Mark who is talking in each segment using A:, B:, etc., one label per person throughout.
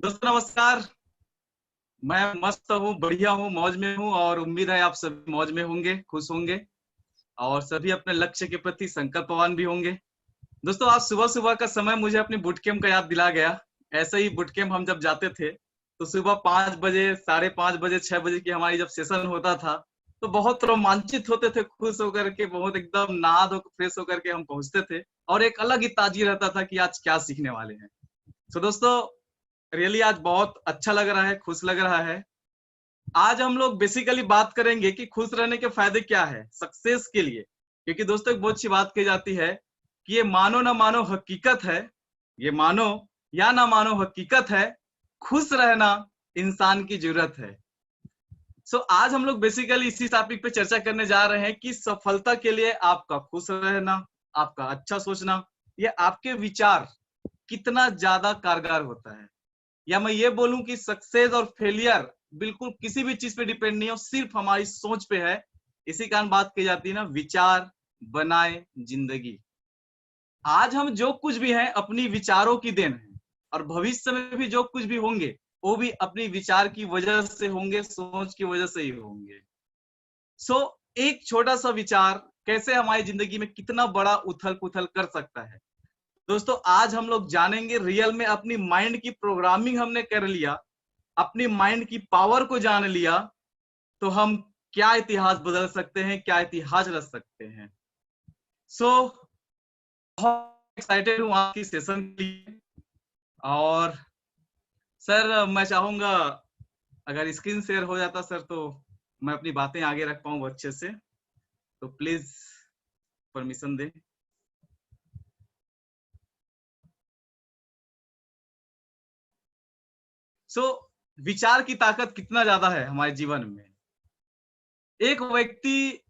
A: दोस्तों नमस्कार। मैं मस्त हूँ, बढ़िया हूँ, मौज में हूँ और उम्मीद है आप सभी मौज में होंगे, खुश होंगे और सभी अपने लक्ष्य के प्रति संकल्पवान भी होंगे। दोस्तों आज सुबह सुबह का समय मुझे अपनी बूट कैंप का याद दिला गया। ऐसे ही बूट कैंप हम जब जाते थे तो सुबह 5 बजे, 5:30 बजे, 6 बजे की हमारी जब सेशन होता था तो बहुत रोमांचित होते थे, खुश होकर के, बहुत एकदम नहा धो फ्रेश होकर के हम पहुंचते थे और एक अलग ही ताजगी रहता था कि आज क्या सीखने वाले हैं। तो दोस्तों रियली आज बहुत अच्छा लग रहा है, खुश लग रहा है। आज हम लोग बेसिकली बात करेंगे कि खुश रहने के फायदे क्या है सक्सेस के लिए, क्योंकि दोस्तों एक बहुत अच्छी बात कही जाती है कि ये मानो ना मानो हकीकत है, ये मानो या ना मानो हकीकत है, खुश रहना इंसान की जरूरत है। आज हम लोग बेसिकली इसी टॉपिक पे चर्चा करने जा रहे हैं कि सफलता के लिए आपका खुश रहना, आपका अच्छा सोचना, ये आपके विचार कितना ज्यादा कारगर होता है। या मैं ये बोलूं कि सक्सेस और फेलियर बिल्कुल किसी भी चीज पे डिपेंड नहीं हो, सिर्फ हमारी सोच पे है। इसी कारण बात की जाती है ना, विचार बनाए जिंदगी। आज हम जो कुछ भी हैं अपनी विचारों की देन है और भविष्य में भी जो कुछ भी होंगे वो भी अपनी विचार की वजह से होंगे, सोच की वजह से ही होंगे। एक छोटा सा विचार कैसे हमारी जिंदगी में कितना बड़ा उथल पुथल कर सकता है। दोस्तों आज हम लोग जानेंगे रियल में अपनी माइंड की प्रोग्रामिंग हमने कर लिया, अपनी माइंड की पावर को जान लिया तो हम क्या इतिहास बदल सकते हैं, क्या इतिहास रच सकते हैं। बहुत एक्साइटेड हूँ आज की सेशन के लिए। और सर मैं चाहूंगा अगर स्क्रीन शेयर हो जाता सर तो मैं अपनी बातें आगे रख पाऊँ अच्छे से, तो प्लीज परमिशन दें। विचार की ताकत कितना ज्यादा है हमारे जीवन में। एक व्यक्ति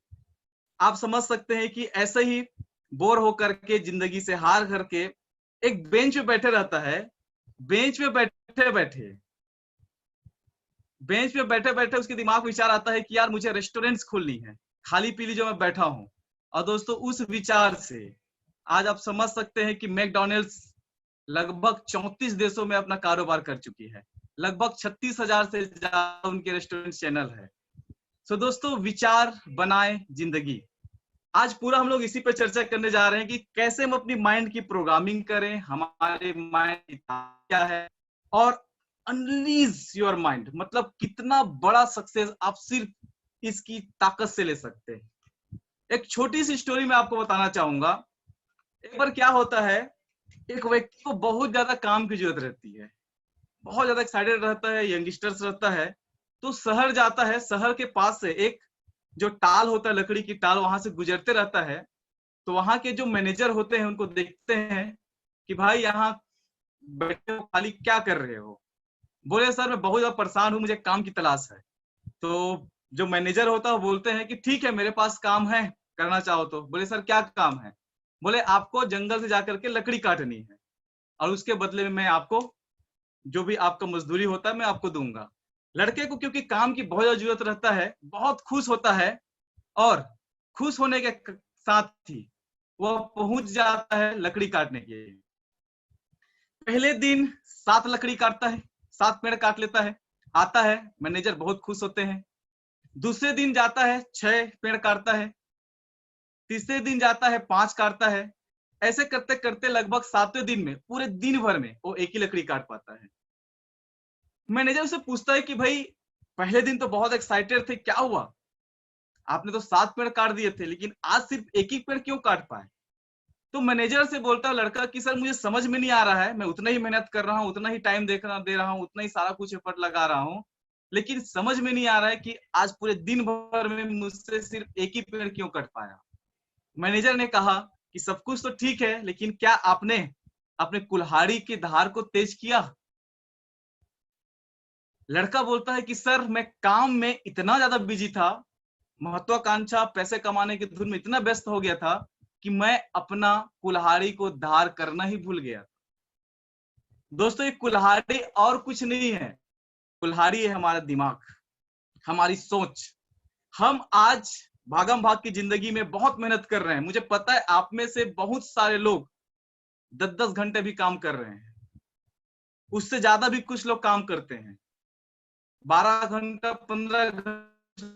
A: आप समझ सकते हैं कि ऐसे ही बोर होकर के, जिंदगी से हार करके एक बेंच पे बैठे रहता है। बेंच पे बैठे बैठे बेंच पे बैठे बैठे उसके दिमाग में विचार आता है कि यार मुझे रेस्टोरेंट्स खोलनी है, खाली पीली जो मैं बैठा हूं। और दोस्तों उस विचार से आज आप समझ सकते हैं कि मैकडॉनल्ड्स लगभग 34 देशों में अपना कारोबार कर चुकी है, लगभग 36,000 से ज्यादा उनके रेस्टोरेंट चैनल है। दोस्तों विचार बनाए जिंदगी, आज पूरा हम लोग इसी पे चर्चा करने जा रहे हैं कि कैसे हम अपनी माइंड की प्रोग्रामिंग करें, हमारे माइंड क्या है और अनलीज योर माइंड, मतलब कितना बड़ा सक्सेस आप सिर्फ इसकी ताकत से ले सकते हैं। एक छोटी सी स्टोरी मैं आपको बताना चाहूंगा। एक बार क्या होता है, एक व्यक्ति को बहुत ज्यादा काम की जरूरत रहती है, बहुत ज्यादा एक्साइटेड रहता है, यंगस्टर्स रहता है, तो शहर जाता है। शहर के पास से एक जो टाल होता है, लकड़ी की टाल, वहां से गुजरते रहता है। तो वहां के जो मैनेजर होते हैं उनको देखते हैं कि भाई यहाँ बैठे हो, खाली क्या कर रहे हो। बोले सर मैं बहुत ज्यादा परेशान हूँ, मुझे काम की तलाश है। तो जो मैनेजर होता है वो बोलते हैं कि ठीक है मेरे पास काम है, करना चाहो तो। बोले सर क्या काम है। बोले आपको जंगल से जाकर के लकड़ी काटनी है और उसके बदले में मैं आपको जो भी आपका मजदूरी होता है मैं आपको दूंगा। लड़के को क्योंकि काम की बहुत ज्यादा जरूरत रहता है, बहुत खुश होता है और खुश होने के साथ ही वह पहुंच जाता है लकड़ी काटने के लिए। पहले दिन 7 लकड़ी काटता है, 7 पेड़ काट लेता है, आता है, मैनेजर बहुत खुश होते हैं। दूसरे दिन जाता है 6 पेड़ काटता है, तीसरे दिन जाता है 5 काटता है। ऐसे करते करते लगभग 7वें दिन में, पूरे दिन भर में वो एक ही लकड़ी काट पाता है। मैनेजर उसे पूछता है कि भाई पहले दिन तो बहुत एक्साइटेड थे, क्या हुआ, आपने तो 7 पेड़ काट दिए थे लेकिन आज सिर्फ एक ही पेड़ क्यों काट पाए। तो मैनेजर से बोलता है लड़का कि सर मुझे समझ में नहीं आ रहा है, मैं उतना ही मेहनत कर रहा हूँ, उतना ही टाइम दे रहा हूँ, उतना ही सारा कुछ एफर्ट लगा रहा हूँ, लेकिन समझ में नहीं आ रहा है कि आज पूरे दिन भर में मुझसे सिर्फ एक ही पेड़ क्यों कट पाया। मैनेजर ने कहा कि सब कुछ तो ठीक है लेकिन क्या आपने अपने कुल्हाड़ी की धार को तेज किया। लड़का बोलता है कि सर मैं काम में इतना ज्यादा बिजी था, महत्वाकांक्षा पैसे कमाने की धुन में इतना व्यस्त हो गया था कि मैं अपना कुल्हाड़ी को धार करना ही भूल गया। दोस्तों ये कुल्हाड़ी और कुछ नहीं है, कुल्हाड़ी है हमारा दिमाग, हमारी सोच। हम आज भागम भाग की जिंदगी में बहुत मेहनत कर रहे हैं, मुझे पता है आप में से बहुत सारे लोग 10-10 घंटे भी काम कर रहे हैं। उससे ज्यादा भी कुछ लोग काम करते हैं, 12 घंटा 15 घंटा,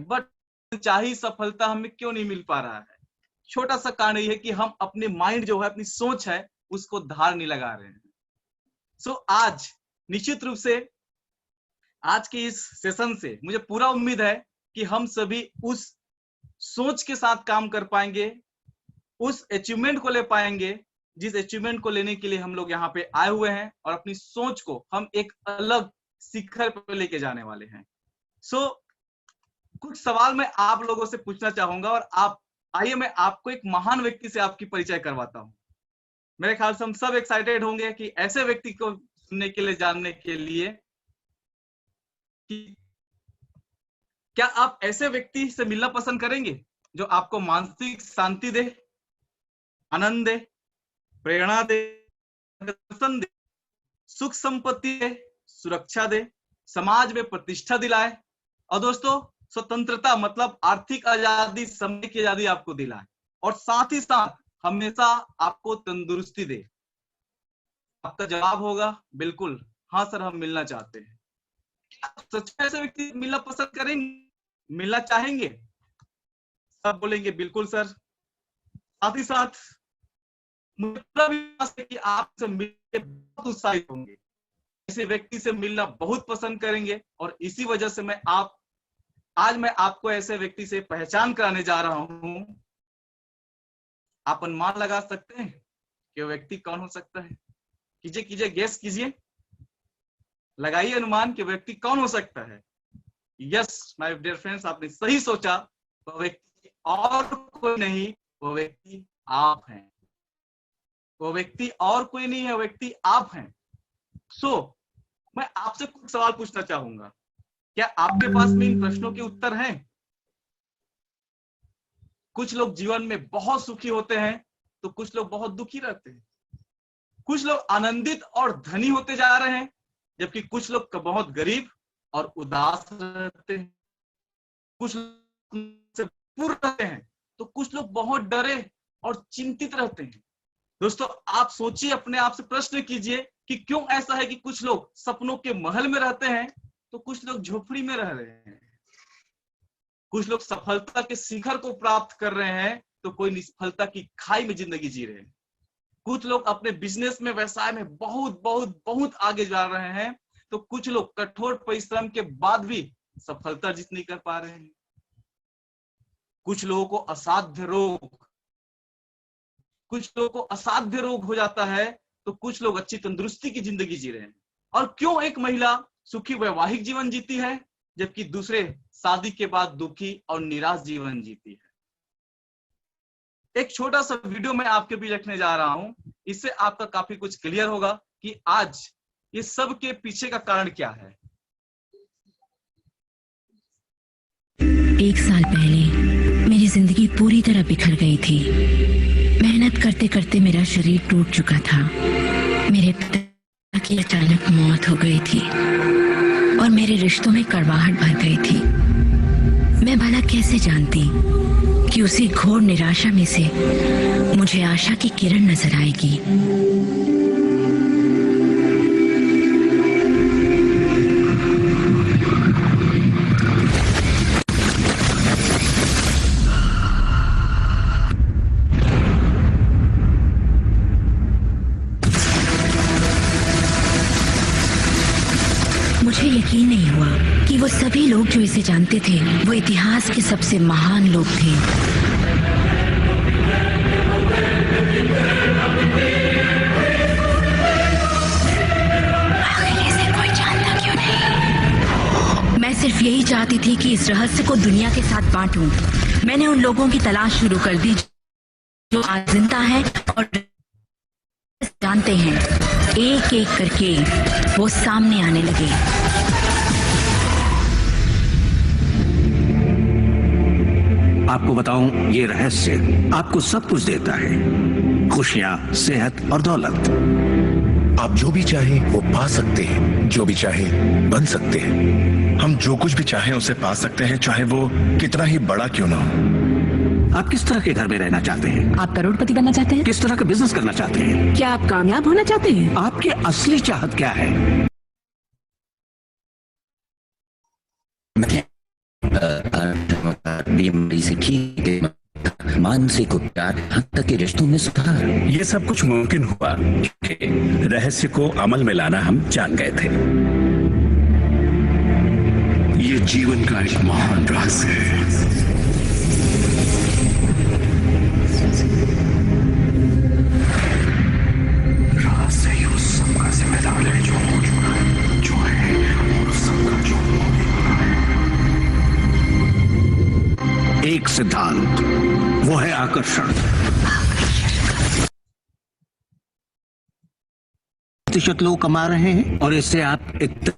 A: बट चाही सफलता हमें क्यों नहीं मिल पा रहा है? छोटा सा कारण ये है कि हम अपने माइंड जो है, अपनी सोच है, उसको धार नहीं लगा रहे हैं। सो आज निश्चित रूप से आज के इस सेशन से मुझे पूरा उम्मीद है कि हम सभी उस सोच के साथ काम कर पाएंगे, उस अचीवमेंट को ले पाएंगे जिस अचीवमेंट को लेने के लिए हम लोग यहाँ पे आए हुए हैं, और अपनी सोच को हम एक अलग शिखर पर लेके जाने वाले हैं। सो कुछ सवाल मैं आप लोगों से पूछना चाहूंगा, और आप आइए मैं आपको एक महान व्यक्ति से आपकी परिचय करवाता हूं। मेरे ख्याल से हम सब एक्साइटेड होंगे कि ऐसे व्यक्ति को सुनने के लिए, जानने के लिए कि क्या आप ऐसे व्यक्ति से मिलना पसंद करेंगे जो आपको मानसिक शांति दे, आनंद दे, प्रेरणा दे, दे, सुख संपत्ति दे, सुरक्षा दे, समाज में प्रतिष्ठा दिलाए, और दोस्तों स्वतंत्रता मतलब आर्थिक आजादी, समय की आजादी आपको दिलाए, और साथ ही साथ हमेशा आपको तंदुरुस्ती दे? आपका जवाब होगा बिल्कुल हाँ सर, हम मिलना चाहते हैं। आप सच में ऐसे व्यक्ति मिलना पसंद करेंगे, मिलना चाहेंगे? सब बोलेंगे बिल्कुल सर। साथ ही साथ मुझे पूरा विश्वास है कि आपसे मिलकर बहुत उत्साहित होंगे, ऐसे व्यक्ति से मिलना बहुत पसंद करेंगे, और इसी वजह से आज मैं आपको ऐसे व्यक्ति से पहचान कराने जा रहा हूं। आप अनुमान लगा सकते हैं कि वो व्यक्ति कौन हो सकता है? कीजिए गेस कीजिए, लगाइए अनुमान कि व्यक्ति कौन हो सकता है। यस माय डियर फ्रेंड्स, आपने सही सोचा, वो व्यक्ति और कोई नहीं, वो व्यक्ति आप हैं। वो व्यक्ति और कोई नहीं है, वो व्यक्ति आप हैं। सो मैं आपसे कुछ सवाल पूछना चाहूंगा, क्या आपके पास में इन प्रश्नों के उत्तर हैं? कुछ लोग जीवन में बहुत सुखी होते हैं, तो कुछ लोग बहुत दुखी रहते हैं। कुछ लोग आनंदित और धनी होते जा रहे हैं, जबकि कुछ लोग बहुत गरीब और उदास रहते हैं। कुछ लोग पूर्ण रहते हैं, तो कुछ लोग बहुत डरे और चिंतित रहते हैं। दोस्तों आप सोचिए, अपने आप से प्रश्न कीजिए कि क्यों ऐसा है कि कुछ लोग सपनों के महल में रहते हैं, तो कुछ लोग झोपड़ी में रह रहे हैं। कुछ लोग सफलता के शिखर को प्राप्त कर रहे हैं, तो कोई निष्फलता की खाई में जिंदगी जी रहे हैं। कुछ लोग अपने बिजनेस में, व्यवसाय में बहुत बहुत बहुत आगे जा रहे हैं, तो कुछ लोग कठोर परिश्रम के बाद भी सफलता अर्जित नहीं कर पा रहे हैं। कुछ लोगों को असाध्य रोग हो जाता है, तो कुछ लोग अच्छी तंदुरुस्ती की जिंदगी जी रहे हैं। और क्यों एक महिला सुखी वैवाहिक जीवन जीती है, जबकि दूसरे शादी के बाद दुखी और निराश जीवन जीती है? एक छोटा सा वीडियो मैं आपके बीच रखने जा रहा हूं, इससे आपका काफी कुछ क्लियर होगा कि आज ये सब के पीछे का कारण क्या है।
B: 1 साल पहले मेरी जिंदगी पूरी तरह बिखर गई थी। मेहनत करते करते मेरा शरीर टूट चुका था। मेरे पिता की अचानक मौत हो गई थी और मेरे रिश्तों में कड़वाहट भर गई थी। मैं भला कैसे जानती कि उसी घोर निराशा में से मुझे आशा की किरण नजर आएगी। मुझे यकीन नहीं हुआ कि वो सभी लोग जो इसे जानते थे, वो इतिहास के सबसे महान लोग थे। आखिर इसे कोई जानता क्यों नहीं? मैं सिर्फ यही चाहती थी कि इस रहस्य को दुनिया के साथ बांटूं। मैंने उन लोगों की तलाश शुरू कर दी जो आज जिंदा हैं और जानते हैं। एक एक करके वो सामने आने लगे।
C: आपको बताऊं, ये रहस्य आपको सब कुछ देता है, खुशियां, सेहत और दौलत।
D: आप जो भी चाहें वो पा सकते हैं, जो भी चाहें बन सकते हैं। हम जो कुछ भी चाहें उसे पा सकते हैं, चाहे वो कितना ही बड़ा क्यों ना हो।
C: आप किस तरह के घर में रहना चाहते हैं?
B: आप करोड़पति बनना चाहते हैं?
C: किस तरह का बिजनेस करना चाहते हैं?
B: क्या आप कामयाब होना चाहते हैं?
C: आपकी असली चाहत क्या है?
E: बीमारी से ठीक है, मानसिक उपचार, हद तक के रिश्तों में सुधार।
C: ये सब कुछ मुमकिन हुआ क्योंकि रहस्य को अमल में लाना हम जान गए थे। ये जीवन का एक महान रहस्य है। रहस्य ही उस सब का जिम्मेदार है जो हो चुका है, जो है और उस सब का जो होने वाला है। एक सिद्धांत, वो है आकर्षण। प्रतिशत लोग कमा रहे हैं और इससे आप इत्तेफाक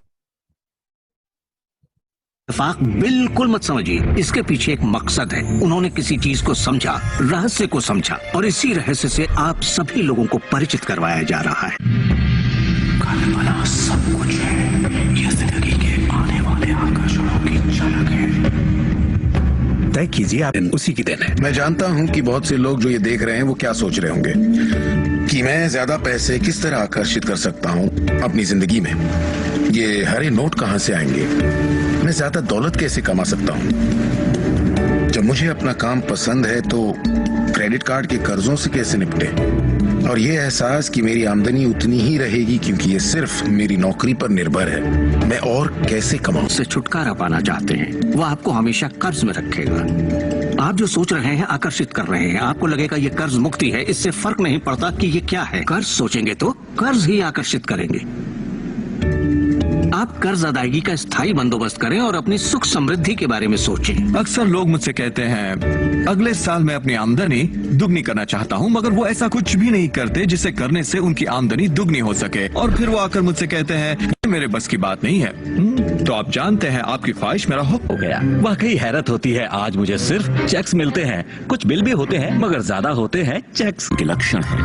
C: बिल्कुल मत समझिए। इसके पीछे एक मकसद है। उन्होंने किसी चीज को समझा, रहस्य को समझा, और इसी रहस्य से आप सभी लोगों को परिचित करवाया जा रहा है। कल्पना सब कुछ है, यह जिंदगी के आने वाले आकर्षणों की झलक है। तय कीजिए, आप उसी की देन है।
D: मैं जानता हूं कि बहुत से लोग जो ये देख रहे हैं वो क्या सोच रहे होंगे कि मैं ज्यादा पैसे किस तरह आकर्षित कर सकता हूं अपनी जिंदगी में। ये हरे नोट कहां से आएंगे? मैं ज्यादा दौलत कैसे कमा सकता हूं? जब मुझे अपना काम पसंद है तो क्रेडिट कार्ड के कर्जों से कैसे निपटे? और ये एहसास कि मेरी आमदनी उतनी ही रहेगी क्योंकि ये सिर्फ मेरी नौकरी पर निर्भर है, मैं और कैसे कमाऊं?
C: से छुटकारा पाना चाहते हैं, वो आपको हमेशा कर्ज में रखेगा। आप जो सोच रहे हैं आकर्षित कर रहे हैं। आपको लगेगा ये कर्ज मुक्ति है, इससे फर्क नहीं पड़ता कि ये क्या है। कर्ज सोचेंगे तो कर्ज ही आकर्षित करेंगे। आप कर्ज अदायगी का स्थायी बंदोबस्त करें और अपनी सुख समृद्धि के बारे में सोचें।
F: अक्सर लोग मुझसे कहते हैं अगले साल मैं अपनी आमदनी दुगनी करना चाहता हूं, मगर वो ऐसा कुछ भी नहीं करते जिसे करने से उनकी आमदनी दुगनी हो सके। और फिर वो आकर मुझसे कहते हैं ये मेरे बस की बात नहीं है। तो आप जानते हैं आपकी ख्वाहिश मेरा हुक्म हो गया।
G: वाकई हैरत होती है, आज मुझे सिर्फ चेक्स मिलते हैं। कुछ बिल भी होते हैं मगर ज्यादा होते हैं चेक्स।
E: के लक्षण है।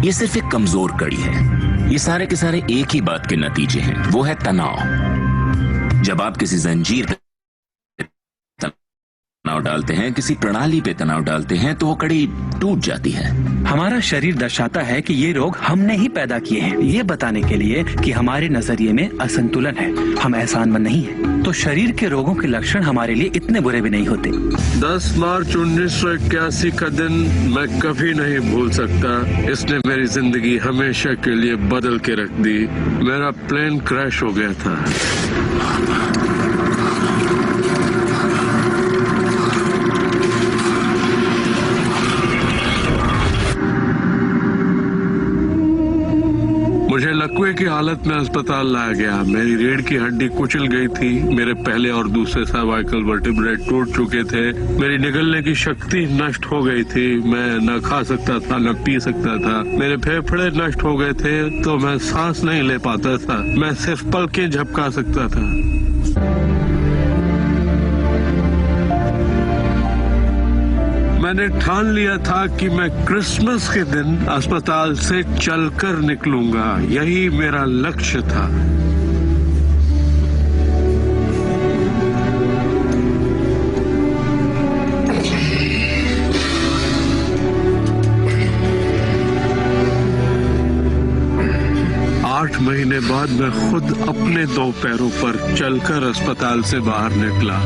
E: ये सिर्फ एक कमजोर कड़ी है। ये सारे के सारे एक ही बात के नतीजे हैं, वो है तनाव। जब आप किसी जंजीर पे तनाव डालते हैं, किसी प्रणाली पे तनाव डालते हैं, तो वो कड़ी टूट जाती है।
H: हमारा शरीर दर्शाता है कि ये रोग हमने ही पैदा किए हैं, ये बताने के लिए कि हमारे नजरिए में असंतुलन है, हम एहसानमंद नहीं हैं। तो शरीर के रोगों के लक्षण हमारे लिए इतने बुरे भी नहीं होते।
I: 10 मार्च 1981 का दिन मैं कभी नहीं भूल सकता। इसने मेरी जिंदगी हमेशा के लिए बदल के रख दी। मेरा प्लेन क्रैश हो गया था। मुझे लकवे की हालत में अस्पताल लाया गया। मेरी रीढ़ की हड्डी कुचल गई थी। मेरे पहले और दूसरे सर्वाइकल वर्टिब्रे टूट चुके थे। मेरी निगलने की शक्ति नष्ट हो गई थी। मैं न खा सकता था, न पी सकता था। मेरे फेफड़े नष्ट हो गए थे तो मैं सांस नहीं ले पाता था। मैं सिर्फ पलकें झपका सकता था। मैंने ठान लिया था कि मैं क्रिसमस के दिन अस्पताल से चलकर निकलूंगा। यही मेरा लक्ष्य था। 8 महीने बाद मैं खुद अपने 2 पैरों पर चलकर अस्पताल से बाहर निकला।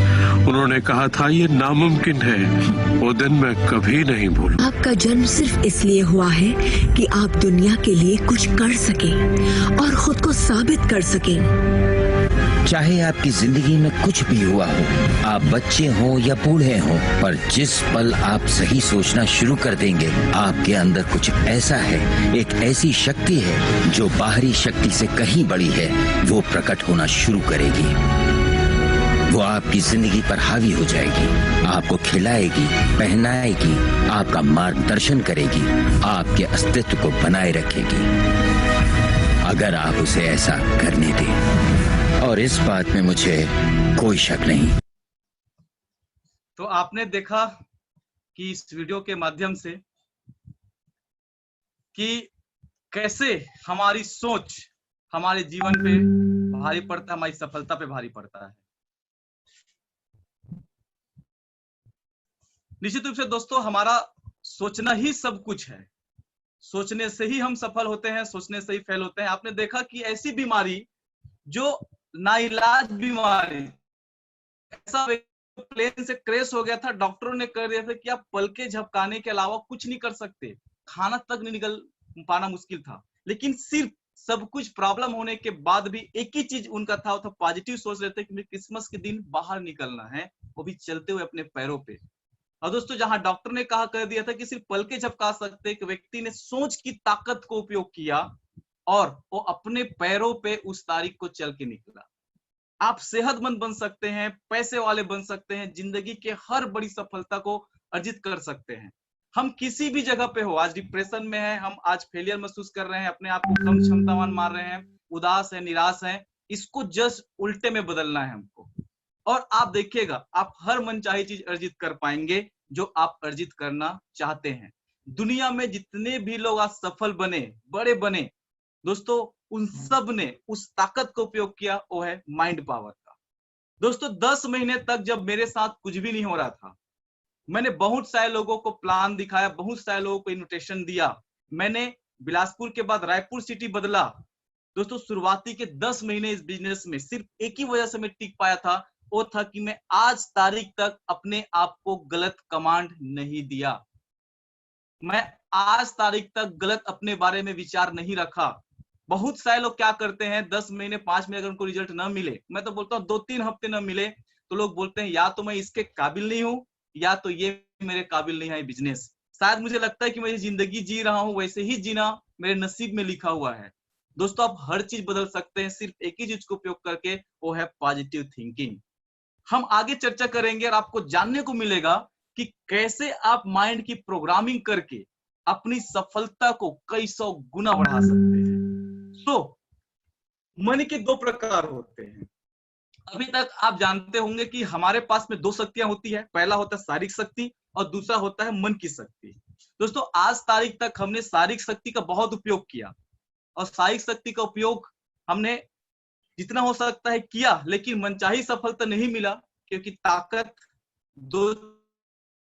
I: उन्होंने कहा था ये नामुमकिन है। वो दिन मैं कभी नहीं भूलूं।
J: आपका जन्म सिर्फ इसलिए हुआ है कि आप दुनिया के लिए कुछ कर सकें और खुद को साबित कर सकें।
E: चाहे आपकी जिंदगी में कुछ भी हुआ हो, आप बच्चे हो या बूढ़े हो, पर जिस पल आप सही सोचना शुरू कर देंगे, आपके अंदर कुछ ऐसा है, एक ऐसी शक्ति है जो बाहरी शक्ति से कहीं बड़ी है, वो प्रकट होना शुरू करेगी। वो आपकी जिंदगी पर हावी हो जाएगी, आपको खिलाएगी, पहनाएगी, आपका मार्गदर्शन करेगी, आपके अस्तित्व को बनाए रखेगी, अगर आप उसे ऐसा करने दें। और इस बात में मुझे कोई शक नहीं।
A: तो आपने देखा कि इस वीडियो के माध्यम से कि कैसे हमारी सोच हमारे जीवन पे भारी पड़ता है, हमारी सफलता पे भारी पड़ता है। निश्चित रूप से दोस्तों हमारा सोचना ही सब कुछ है। सोचने से ही हम सफल होते हैं, सोचने से ही फेल होते हैं। आपने देखा कि ऐसी बीमारी जो नाइलाज बीमारी, ऐसा प्लेन से क्रैश हो गया था, डॉक्टरों ने कर दिया था कि आप पलके झपकाने के अलावा कुछ नहीं कर सकते, खाना तक नहीं निकल पाना मुश्किल था। लेकिन सिर्फ सब कुछ प्रॉब्लम होने के बाद भी एक ही चीज उनका था, वो था पॉजिटिव सोच रहे थे कि मुझे क्रिसमस के दिन बाहर निकलना है, वो भी चलते हुए अपने पैरों पे। और दोस्तों जहां डॉक्टर ने कहा कर दिया था कि सिर्फ पलके झपका सकते, एक व्यक्ति ने सोच की ताकत को उपयोग किया और वो अपने पैरों पे उस तारीख को चल के निकला। आप सेहतमंद बन सकते हैं, पैसे वाले बन सकते हैं, जिंदगी के हर बड़ी सफलता को अर्जित कर सकते हैं। हम किसी भी जगह पे हो, आज डिप्रेशन में है, हम आज फेलियर महसूस कर रहे हैं, अपने आप को कम क्षमतावान मान रहे हैं, उदास है, निराश है, इसको जस्ट उल्टे में बदलना है हमको। और आप देखिएगा आप हर मनचाही चीज अर्जित कर पाएंगे जो आप अर्जित करना चाहते हैं। दुनिया में जितने भी लोग आज सफल बने, बड़े बने दोस्तों, उन सब ने उस ताकत का उपयोग किया, वो है माइंड पावर का। दोस्तों 10 महीने तक जब मेरे साथ कुछ भी नहीं हो रहा था, मैंने बहुत सारे लोगों को प्लान दिखाया, बहुत सारे लोगों को इन्विटेशन दिया, मैंने बिलासपुर के बाद रायपुर सिटी बदला। दोस्तों शुरुआती के 10 महीने इस बिजनेस में सिर्फ एक ही वजह से मैं टिक पाया था, वो था कि मैं आज तारीख तक अपने आप को गलत कमांड नहीं दिया, मैं आज तारीख तक गलत अपने बारे में विचार नहीं रखा। बहुत सारे लोग क्या करते हैं, 10 महीने 5 महीने अगर उनको रिजल्ट ना मिले, मैं तो बोलता हूँ 2-3 हफ्ते ना मिले, तो लोग बोलते हैं या तो मैं इसके काबिल नहीं हूँ या तो ये मेरे काबिल नहीं है बिजनेस। शायद मुझे लगता है कि मैं जिंदगी जी रहा हूँ वैसे ही जीना मेरे नसीब में लिखा हुआ है। दोस्तों आप हर चीज बदल सकते हैं सिर्फ एक ही चीज को उपयोग करके, वो है पॉजिटिव थिंकिंग। हम आगे चर्चा करेंगे और आपको जानने को मिलेगा कि कैसे आप माइंड की प्रोग्रामिंग करके अपनी सफलता को कई सौ गुना बढ़ा सकते हैं। तो मन के 2 प्रकार होते हैं। अभी तक आप जानते होंगे कि हमारे पास में 2 शक्तियां होती है, पहला होता है शारीरिक शक्ति और दूसरा होता है मन की शक्ति। दोस्तों आज तारीख तक हमने शारीरिक शक्ति का बहुत उपयोग किया और शारीरिक शक्ति का उपयोग हमने जितना हो सकता है किया, लेकिन मनचाही सफलता नहीं मिला, क्योंकि ताकत दो,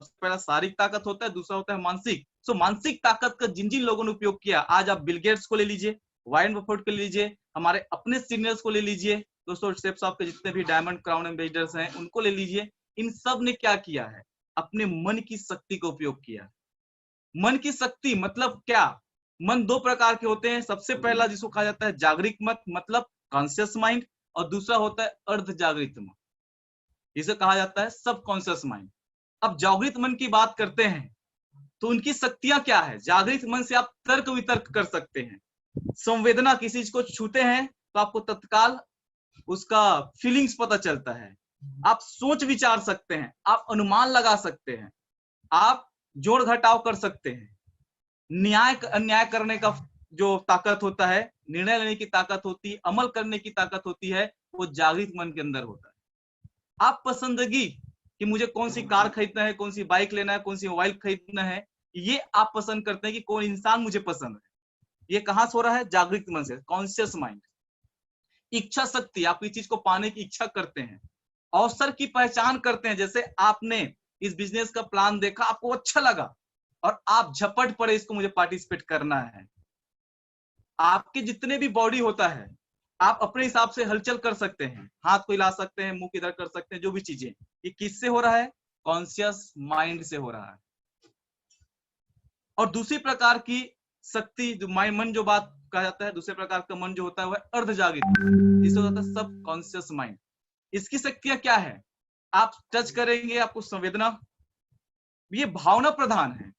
A: पहला शारीरिक ताकत होता है, दूसरा होता है मानसिक। सो मानसिक ताकत का जिन जिन लोगों ने उपयोग किया, आज आप बिल गेट्स को ले लीजिए, वारेन बफेट को ले लीजिए, हमारे अपने सीनियर्स को ले लीजिए, दोस्तों शेफ साहब के जितने भी डायमंड क्राउन एम्बेसडर्स हैं उनको ले लीजिए, इन सब ने क्या किया है, अपने मन की शक्ति का उपयोग किया। मन की शक्ति मतलब क्या, मन 2 प्रकार के होते हैं। सबसे पहला जिसको कहा जाता है जागृत मन, मतलब कॉन्शियस माइंड, और दूसरा होता है अर्ध जागृत मन, इसे कहा जाता है सबकॉन्शियस माइंड। अब जागृत मन की बात करते हैं तो उनकी शक्तियां क्या है। जागृत मन से आप तर्क वितर्क कर सकते हैं, संवेदना, किसी चीज को छूते हैं तो आपको तत्काल उसका फीलिंग्स पता चलता है, आप सोच विचार सकते हैं, आप अनुमान लगा सकते हैं, आप जोड़ घटाव कर सकते हैं, न्याय अन्याय करने का जो ताकत होता है, निर्णय लेने की ताकत होती है, अमल करने की ताकत होती है, वो जागृत मन के अंदर होता है। आप पसंदगी कि मुझे कौन सी कार खरीदना है, कौन सी बाइक लेना है, कौन सी मोबाइल खरीदना है, ये आप पसंद करते हैं कि कौन इंसान मुझे पसंद है, ये कहां से हो रहा है, जागृत मन से, कॉन्शियस माइंड। इच्छा शक्ति, आप इस चीज को पाने की इच्छा करते हैं, अवसर की पहचान करते हैं, जैसे आपने इस बिजनेस का प्लान देखा, आपको अच्छा लगा और आप झपट पड़े इसको मुझे पार्टिसिपेट करना है। आपके जितने भी बॉडी होता है आप अपने हिसाब से हलचल कर सकते हैं, हाथ को हिला सकते हैं, मुंह किधर कर सकते हैं, जो भी चीजें, ये किससे हो रहा है, कॉन्शियस माइंड से हो रहा है। और दूसरी प्रकार की शक्ति जो मन जो बात कहा जाता है, दूसरे प्रकार का मन जो होता है वह अर्ध जागृत, जिसे होता है सब कॉन्शियस माइंड। इसकी शक्तियां क्या है, आप टच करेंगे आपको संवेदना, ये भावना प्रधान है।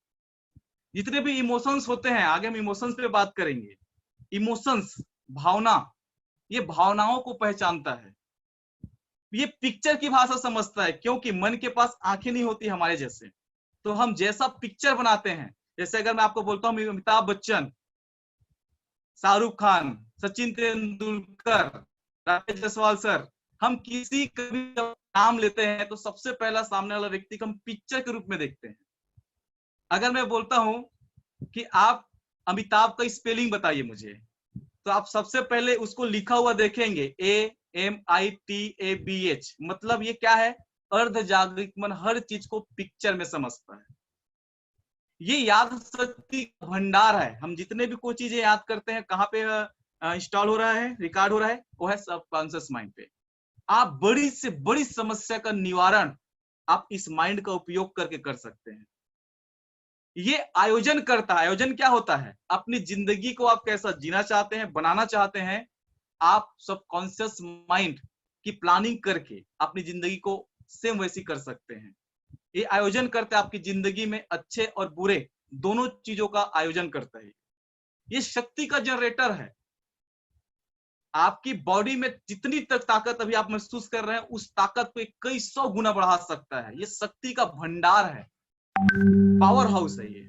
A: जितने भी इमोशंस होते हैं, आगे हम इमोशंस पे बात करेंगे, इमोशंस, भावना, ये भावनाओं को पहचानता है, ये पिक्चर की भाषा समझता है, क्योंकि मन के पास आंखें नहीं होती हमारे जैसे, तो हम जैसा पिक्चर बनाते हैं, जैसे अगर मैं आपको बोलता हूँ अमिताभ बच्चन, शाहरुख खान, सचिन तेंदुलकर, राकेश जायसवाल सर, हम किसी का भी नाम लेते हैं तो सबसे पहला सामने वाला व्यक्ति को हम पिक्चर के रूप में देखते हैं। अगर मैं बोलता हूं कि आप अमिताभ का स्पेलिंग बताइए मुझे, तो आप सबसे पहले उसको लिखा हुआ देखेंगे, AMITABH, मतलब ये क्या है, अर्ध जागृत मन हर चीज को पिक्चर में समझता है। ये याद शक्ति का भंडार है। हम जितने भी कोई चीजें याद करते हैं कहाँ पे इंस्टॉल हो रहा है, रिकॉर्ड हो रहा है, वो है सबकॉन्शियस माइंड पे। आप बड़ी से बड़ी समस्या का निवारण आप इस माइंड का उपयोग करके कर सकते हैं। ये आयोजन करता है। आयोजन क्या होता है? अपनी जिंदगी को आप कैसा जीना चाहते हैं, बनाना चाहते हैं, आप सबकॉन्शियस माइंड की प्लानिंग करके अपनी जिंदगी को सेम वैसी कर सकते हैं। ये आयोजन करता है, आपकी जिंदगी में अच्छे और बुरे दोनों चीजों का आयोजन करता है। ये शक्ति का जनरेटर है। आपकी बॉडी में जितनी तक ताकत अभी आप महसूस कर रहे हैं, उस ताकत को कई 100 गुना बढ़ा सकता है। ये शक्ति का भंडार है, पावर हाउस है। ये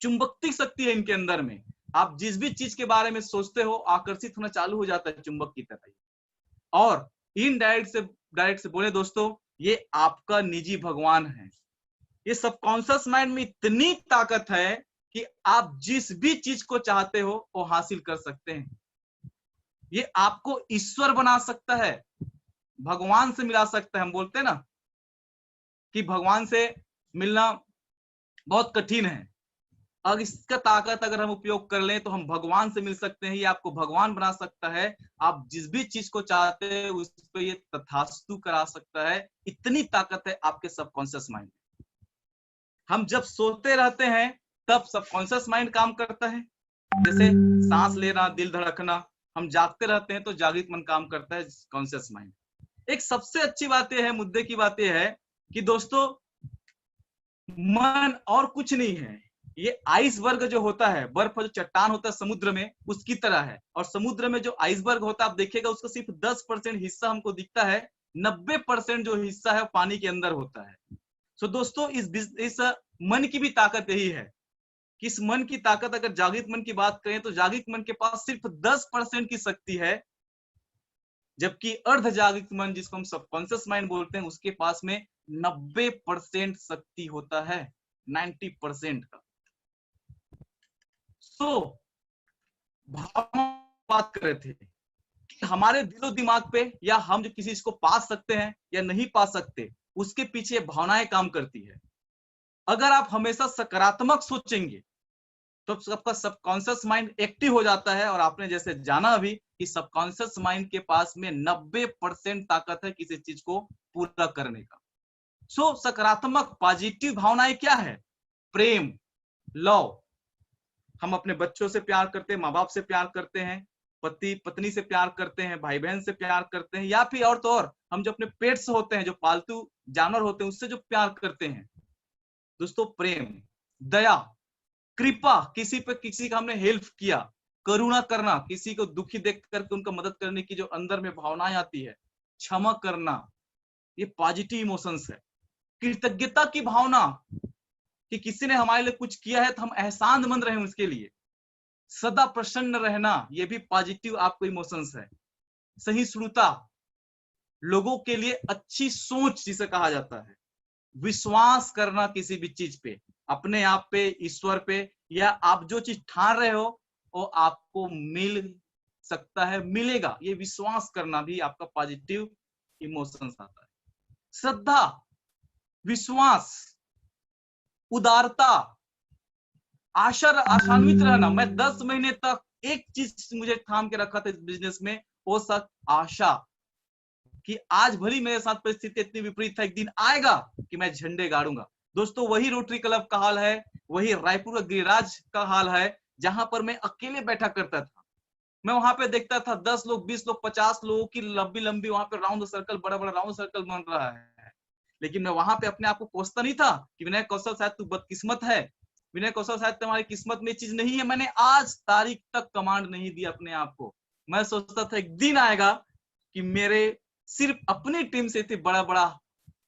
A: चुंबकीय शक्ति है इनके अंदर में। आप जिस भी चीज के बारे में सोचते हो आकर्षित होना चालू हो जाता है चुंबक की तरह। और डायरेक्ट से बोले दोस्तों, ये आपका निजी भगवान है। ये सबकॉन्शियस माइंड में इतनी ताकत है कि आप जिस भी चीज को चाहते हो वो हासिल कर सकते हैं। ये आपको ईश्वर बना सकता है, भगवान से मिला सकता है। हम बोलते हैं ना कि भगवान से मिलना बहुत कठिन है। अब इसका ताकत अगर हम उपयोग कर लें तो हम भगवान से मिल सकते हैं। ये आपको भगवान बना सकता है। आप जिस भी चीज को चाहते हैं उस पर ये तथास्तु करा सकता है। इतनी ताकत है आपके सबकॉन्शियस माइंड में। हम जब सोते रहते हैं तब सबकॉन्शियस माइंड काम करता है, जैसे सांस लेना, दिल धड़कना। हम जागते रहते हैं तो जागृत मन काम करता है, कॉन्शियस माइंड। एक सबसे अच्छी बात यह है, मुद्दे की बात यह है कि दोस्तों मन और कुछ नहीं है। ये आइसबर्ग जो होता है, बर्फ जो चट्टान होता है समुद्र में, उसकी तरह है। और समुद्र में जो आइसबर्ग होता है आप देखिएगा उसका सिर्फ 10% हिस्सा हमको दिखता है, 90% जो हिस्सा है पानी के अंदर होता है। सो दोस्तों इस मन की भी ताकत यही है कि इस मन की ताकत, अगर जागृत मन की बात करें तो जागृत मन के पास सिर्फ 10% की शक्ति है, जबकि अर्ध जागृत मन जिसको हम सबकॉन्शियस माइंड बोलते हैं उसके पास में 90% शक्ति होता है, 90% का। भावना बात कर रहे थे कि हमारे दिलो दिमाग पे या हम जो किसी चीज को पा सकते हैं या नहीं पा सकते, उसके पीछे भावनाएं काम करती है। अगर आप हमेशा सकारात्मक सोचेंगे तो आपका सबकॉन्शियस माइंड एक्टिव हो जाता है। और आपने जैसे जाना अभी कि सबकॉन्शियस माइंड के पास में 90% ताकत है किसी चीज को पूरा करने का। सकारात्मक पॉजिटिव भावनाएं क्या है? प्रेम, लव। हम अपने बच्चों से प्यार करते हैं, माँ बाप से प्यार करते हैं, पति पत्नी से प्यार करते हैं, भाई बहन से प्यार करते हैं, या फिर और तो और हम जो अपने पेट्स होते हैं, जो पालतू जानवर होते हैं, उससे जो प्यार करते हैं दोस्तों। प्रेम, दया, कृपा, किसी का हमने हेल्प किया, करुणा करना, किसी को दुखी देख करके उनका मदद करने की जो अंदर में भावनाएं आती है, क्षमा करना, ये पॉजिटिव इमोशंस है। कृतज्ञता की भावना कि किसी ने हमारे लिए कुछ किया है तो हम एहसानमंद रहे उसके लिए। सदा प्रसन्न रहना, ये भी पॉजिटिव आपको इमोशंस है। सहिष्णुता, लोगों के लिए अच्छी सोच जिसे कहा जाता है। विश्वास करना किसी भी चीज पे, अपने आप पे, ईश्वर पे, या आप जो चीज ठान रहे हो वो आपको मिल सकता है, मिलेगा, ये विश्वास करना भी आपका पॉजिटिव इमोशंस आता है। श्रद्धा, विश्वास, उदारता, आशान्वित रहना। मैं 10 महीने तक एक चीज मुझे थाम के रखा था इस बिजनेस में, वो सब आशा कि आज भली मेरे साथ परिस्थिति इतनी विपरीत है, एक दिन आएगा कि मैं झंडे गाड़ूंगा। दोस्तों वही रोटरी क्लब का हाल है, वही रायपुर का गिरिराज का हाल है, जहां पर मैं अकेले बैठा करता था। मैं वहां पे देखता था 10 लोग, 20 लोग, 50 लोगों की लंबी लंबी वहां पे राउंड सर्कल, बड़ा बड़ा राउंड सर्कल बन रहा है। लेकिन मैं वहां पे अपने आप को कोसता नहीं था कि विनय कौशल शायद तू बदकिस्मत है, विनय कौशल शायद तुम्हारी किस्मत में चीज नहीं है। मैंने आज तारीख तक कमांड नहीं दी अपने आप को। मैं सोचता था एक दिन आएगा कि मेरे सिर्फ अपनी टीम से इतने बड़ा बड़ा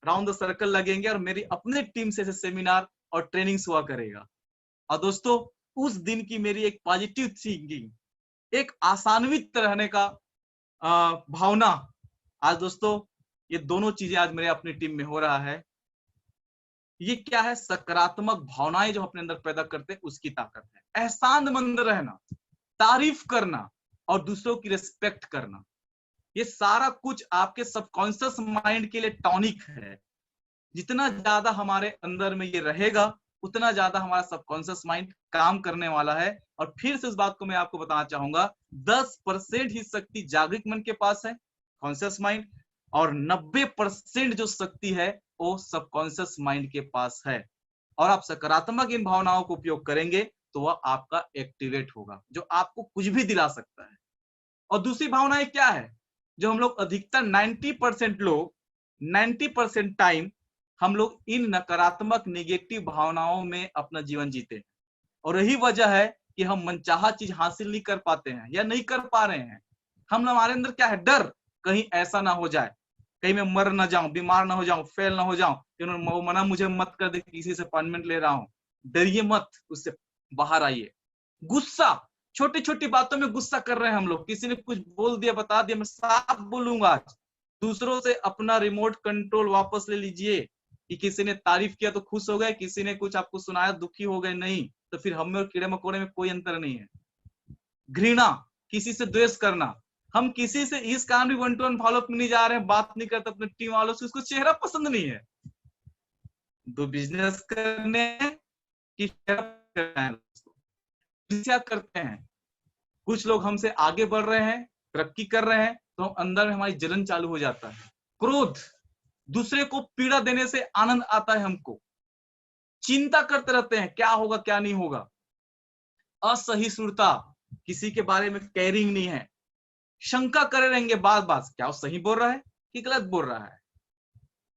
A: राउंड द सर्कल लगेंगे और मेरी अपने टीम से सेमिनार और ट्रेनिंग्स हुआ करेगा। और दोस्तों उस दिन की मेरी एक पॉजिटिव थिंकिंग, एक आशान्वित रहने का भावना, आज दोस्तों ये दोनों चीजें आज मेरे अपनी टीम में हो रहा है। ये क्या है? सकारात्मक भावनाएं जो अपने अंदर पैदा करते हैं उसकी ताकत है। एहसानमंद रहना, तारीफ करना और दूसरों की रिस्पेक्ट करना, ये सारा कुछ आपके सबकॉन्शियस माइंड के लिए टॉनिक है। जितना ज्यादा हमारे अंदर में ये रहेगा उतना ज्यादा हमारा सबकॉन्शियस माइंड काम करने वाला है। और फिर से इस बात को मैं आपको बताना चाहूंगा, 10% ही शक्ति जागृत मन के पास है, कॉन्शियस माइंड, और 90% जो शक्ति है वो सबकॉन्शियस माइंड के पास है। और आप सकारात्मक इन भावनाओं को उपयोग करेंगे तो वह आपका एक्टिवेट होगा, जो आपको कुछ भी दिला सकता है। और दूसरी भावनाएं क्या है, जो हम लोग अधिकतर 90% टाइम हम लोग इन नकारात्मक नेगेटिव भावनाओं में अपना जीवन जीते हैं। और यही वजह है कि हम मनचाहा चीज हासिल नहीं कर पाते हैं या नहीं कर पा रहे हैं। हमारे अंदर क्या है, डर, कहीं ऐसा ना हो जाए, कहीं मैं मर ना जाऊं, बीमार ना हो जाऊं, फेल ना हो जाऊं, वो मना मुझे मत कर दे, किसी से अपॉइंटमेंट ले रहा हूं। डरिए मत, उससे बाहर आइए। गुस्सा, छोटी छोटी बातों में गुस्सा कर रहे हैं हम लोग, किसी ने कुछ बोल दिया, बता दिया, मैं साफ बोलूंगा आज। दूसरों से अपना रिमोट कंट्रोल वापस ले लीजिए कि किसी ने तारीफ किया तो खुश हो गए, किसी ने कुछ आपको सुनाया दुखी हो गए, नहीं तो फिर हम और कीड़े मकोड़े में कोई अंतर नहीं है। घृणा, किसी से द्वेष करना, हम किसी से इस कारण भी 1-to-1 फॉलोअप में नहीं जा रहे हैं, बात नहीं करते अपने टीम वालों से, उसको चेहरा पसंद नहीं है। दो बिजनेस करने की करते हैं, कुछ लोग हमसे आगे बढ़ रहे हैं, तरक्की कर रहे हैं, तो अंदर में हमारी जलन चालू हो जाता है। क्रोध, दूसरे को पीड़ा देने से आनंद आता है हमको। चिंता करते रहते हैं क्या होगा क्या नहीं होगा। असहिष्णुता, किसी के बारे में केयरिंग नहीं है, शंका करे रहेंगे बार बार, क्या वो सही बोल रहा है कि गलत बोल रहा है।